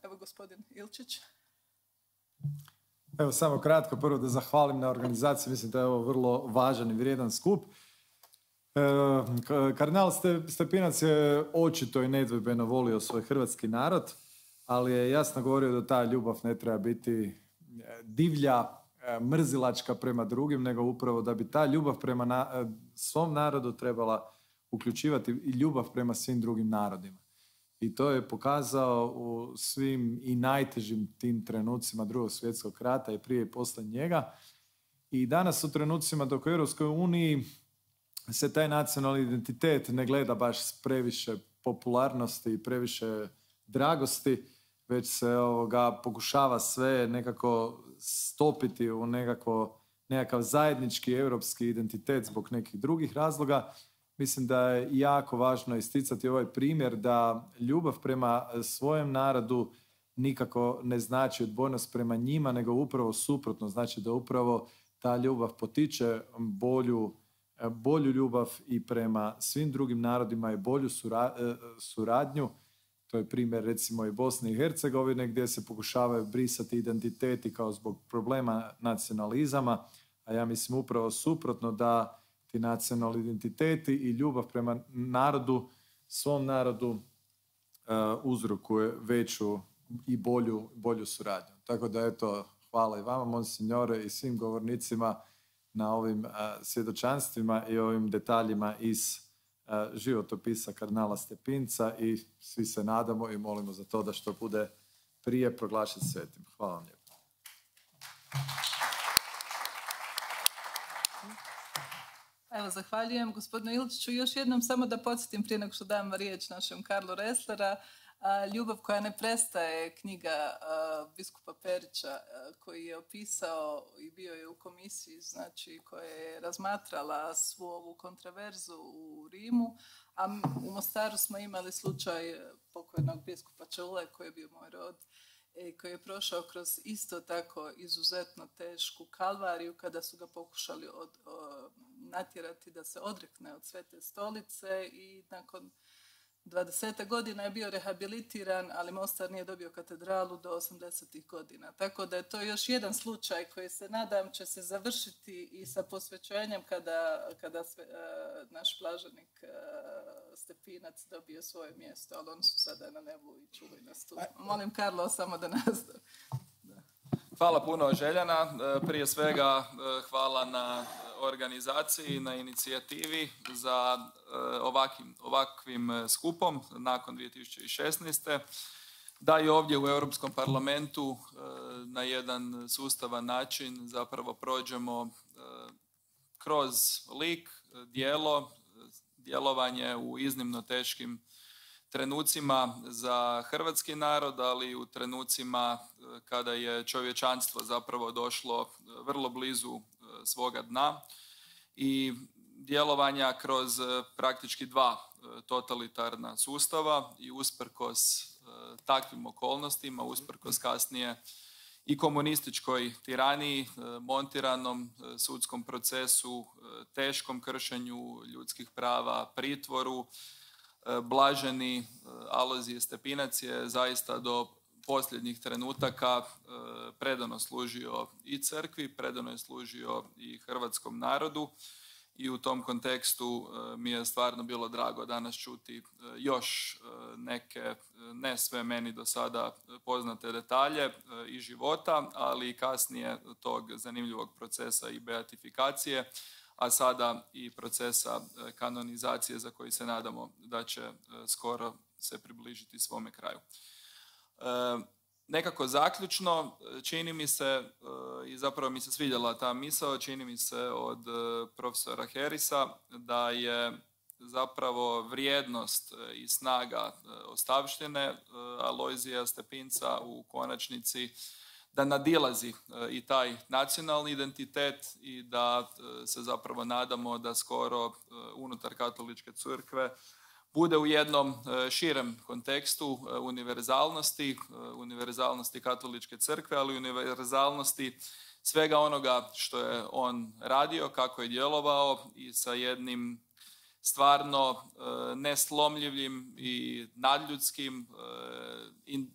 Evo gospodin Ilčić. Evo samo kratko, prvo da zahvalim na organizaciji, mislim da je ovo vrlo važan i vrijedan skup. Kardinal Stepinac je očito i nedvojbeno volio svoj hrvatski narod, ali je jasno govorio da ta ljubav ne treba biti divlja, mrzilačka prema drugim, nego upravo da bi ta ljubav prema svom narodu trebala uključivati i ljubav prema svim drugim narodima. I to je pokazao u svim i najtežim tim trenucima Drugog svjetskog rata i prije i poslije njega. I danas u trenucima dok u Europskoj uniji se taj nacionalni identitet ne gleda baš s previše popularnosti i previše dragosti, već se pokušava sve nekako stopiti u nekakav zajednički europski identitet zbog nekih drugih razloga. Mislim da je jako važno isticati ovaj primjer da ljubav prema svojem narodu nikako ne znači odbojnost prema njima, nego upravo suprotno. Znači da upravo ta ljubav potiče bolju ljubav i prema svim drugim narodima i bolju suradnju. To je primjer recimo i Bosne i Hercegovine gdje se pokušavaju brisati identiteti kao zbog problema nacionalizama, a ja mislim upravo suprotno da ti nacionalni identiteti i ljubav prema narodu, svom narodu uzrokuje veću i bolju suradnju. Tako da eto, hvala i vama, monsinjore, i svim govornicima na ovim svjedočanstvima i ovim detaljima iz životopisa kardinala Stepinca i svi se nadamo i molimo za to da što bude prije proglašen svetim. Hvala vam lijepo. Evo, zahvaljujem gospodinu Ilčiću. Još jednom samo da podsjetim prije nego što dam riječ našem Karlu Resslera. Ljubav koja ne prestaje, knjiga biskupa Perića koji je opisao i bio je u komisiji, znači koja je razmatrala svu ovu kontraverzu u Rimu, a u Mostaru smo imali slučaj pokojnog biskupa Čule koji je bio moj rod, koji je prošao kroz isto tako izuzetno tešku kalvariju kada su ga pokušali natjerati da se odrekne od Svete stolice i nakon 20 godina je bio rehabilitiran, ali Mostar nije dobio katedralu do 80. godina. Tako da je to još jedan slučaj koji se nadam će se završiti i sa posvećenjem kada naš blaženik Stepinac dobije svoje mjesto, ali oni su sada na nebu i čuvaju nas tu. Molim Karlo samo da nastavi. Hvala puno Željana. Prije svega hvala na organizaciji, na inicijativi za ovakvim skupom nakon 2016. Da i ovdje u Europskom parlamentu na jedan sustavan način zapravo prođemo kroz lik, djelovanje u iznimno teškim trenucima za hrvatski narod, ali i u trenucima kada je čovječanstvo zapravo došlo vrlo blizu svoga dna i djelovanja kroz praktički dva totalitarna sustava i usprkos takvim okolnostima, usprkos kasnije i komunističkoj tiraniji, montiranom sudskom procesu, teškom kršenju ljudskih prava, pritvoru, Blaženi Alojzije Stepinac je zaista do posljednjih trenutaka predano služio i crkvi, predano je služio i hrvatskom narodu i u tom kontekstu mi je stvarno bilo drago danas čuti još neke, ne sve meni do sada poznate detalje iz života, ali i kasnije tog zanimljivog procesa i beatifikacije, a sada i procesa kanonizacije za koji se nadamo da će skoro se približiti svome kraju. Nekako zaključno, čini mi se, i zapravo mi se svidjela ta misao, čini mi se od profesora Harrisa, da je zapravo vrijednost i snaga ostavštine Alojzija Stepinca u konačnici da nadilazi i taj nacionalni identitet i da se zapravo nadamo da skoro unutar katoličke crkve bude u jednom širem kontekstu univerzalnosti katoličke crkve, ali univerzalnosti svega onoga što je on radio, kako je djelovao i sa jednim stvarno neslomljivim i nadljudskim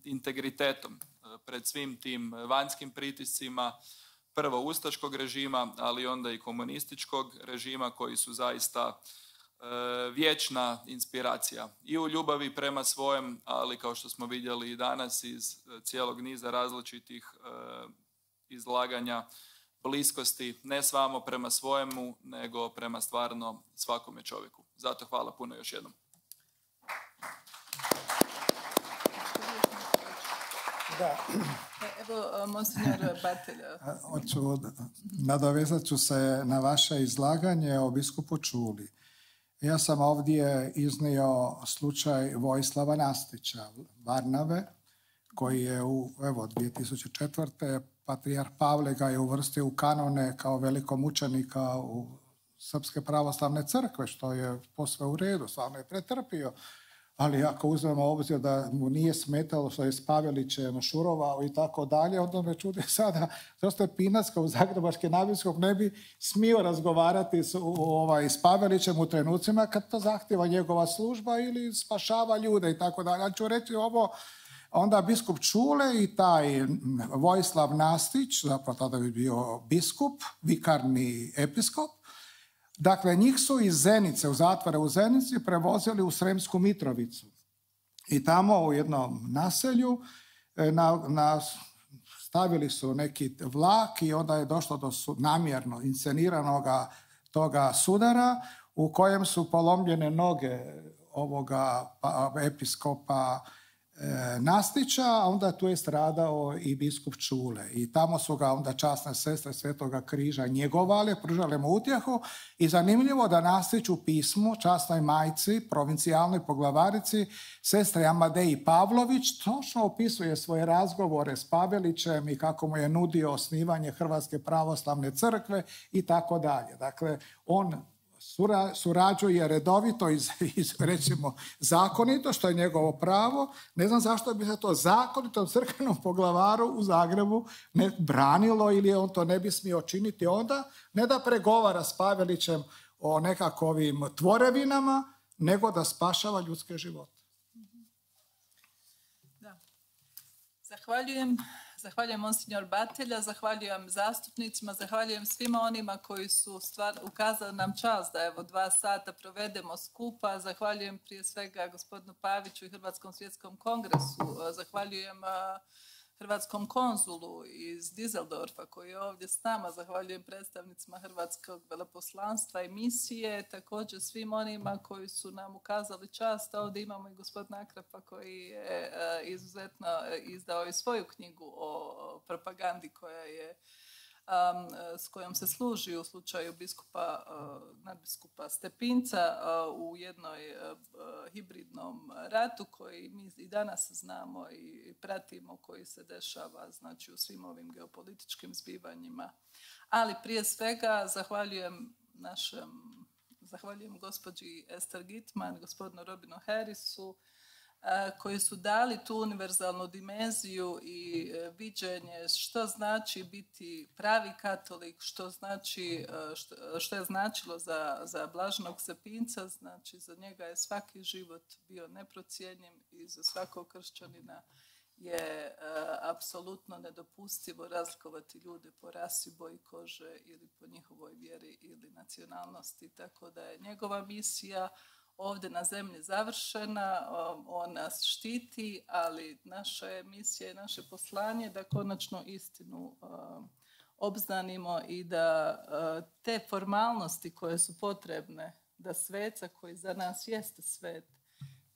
integritetom pred svim tim vanjskim pritiscima, prvo ustaškog režima, ali onda i komunističkog režima koji su zaista vječna inspiracija i u ljubavi prema svojem, ali kao što smo vidjeli i danas iz cijelog niza različitih izlaganja, bliskosti ne samo prema svojemu, nego prema stvarno svakome čovjeku. Zato hvala puno još jednom. Da. Evo, monsignor Batelja. Nadovezat ću se na vaše izlaganje o biskupu Čuli. Ja sam ovdje iznio slučaj Vojislava Nastića, Varnave, koji je u 2004. patrijarh Pavle ga je uvrstio u kanone kao velikomučenika u Srpske pravoslavne crkve, što je posve u redu, stvarno je pretrpio. Ali ako uzmemo obzir da mu nije smetalo što je s Pavelićem šurovao i tako dalje, onda me čudi sada zašto je Stepinac kao zagrebački nadbiskup ne bi smio razgovarati s Pavelićem u trenucima kad to zahtjeva njegova služba ili spašava ljude i tako dalje. Ali ću reći ovo, onda biskup Čule i taj Vojislav Nastić, zapravo tada bi bio biskup, vikarni episkop. Dakle, njih su iz Zenice, u zatvore u Zenici, prevozili u Sremsku Mitrovicu. I tamo u jednom naselju stavili su neki vlak i onda je došlo do namjerno insceniranog toga sudara u kojem su polomljene noge ovoga episkopa Nastića, a onda tu je stradao i biskup Čule. I tamo su ga onda časne sestre Svetoga križa njegovale, pružale mu utjehu i zanimljivo da Nastić u pismu časnoj majci, provincijalnoj poglavarici, sestre Amadeji Pavlović, točno opisuje svoje razgovore s Pavelićem i kako mu je nudio osnivanje Hrvatske pravoslavne crkve i tako dalje. Dakle, on surađuje redovito recimo zakonito, što je njegovo pravo. Ne znam zašto bi se to zakonitom crkvenom poglavaru u Zagrebu ne branilo ili on to ne bi smio činiti onda, ne da pregovara s Pavelićem o nekakvim tvorevinama, nego da spašava ljudske živote. Da. Zahvaljujem monsignor Batelja, zahvaljujem zastupnicima, zahvaljujem svima onima koji su ukazali nam čast da 2 sata provedemo skupa. Zahvaljujem prije svega gospodinu Paviću i Hrvatskom svjetskom kongresu. Zahvaljujem hrvatskom konzulu iz Dizeldorfa koji je ovdje s nama. Zahvaljujem predstavnicima Hrvatskog veleposlanstva i misije. Također svim onima koji su nam ukazali čast. Ovdje imamo i gospodina Akrapa koji je izuzetno izdao i svoju knjigu o propagandi s kojom se služi u slučaju nadbiskupa Stepinca u jednoj hibridnom ratu koji mi i danas znamo i pratimo, koji se dešava znači u svim ovim geopolitičkim zbivanjima. Ali prije svega zahvaljujem gospođi Ester Gitman, gospodinu Robinu Harrisu, koji su dali tu univerzalnu dimenziju i viđenje što znači biti pravi katolik, što je značilo za Blaženog Stepinca, znači za njega je svaki život bio neprocjenjiv i za svakog kršćanina je apsolutno nedopustivo razlikovati ljude po rasi, boji kože ili po njihovoj vjeri ili nacionalnosti. Tako da je njegova misija ovdje na zemlji završena, on nas štiti, ali naša je misija i naše poslanje da konačno istinu obznanimo i da te formalnosti koje su potrebne da sveca koji za nas jeste svet,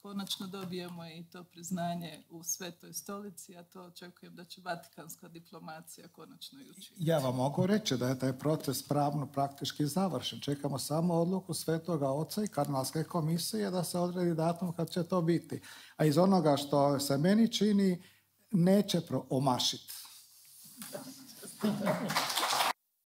konačno dobijemo i to priznanje u Svetoj stolici, a to očekujem da će vatikanska diplomacija konačno i učiniti. Ja vam mogu reći da je taj proces pravno praktički završen. Čekamo samo odluku Svetoga Oca i kardinalske komisije da se odredi datum kad će to biti. A iz onoga što se meni čini, neće omašiti.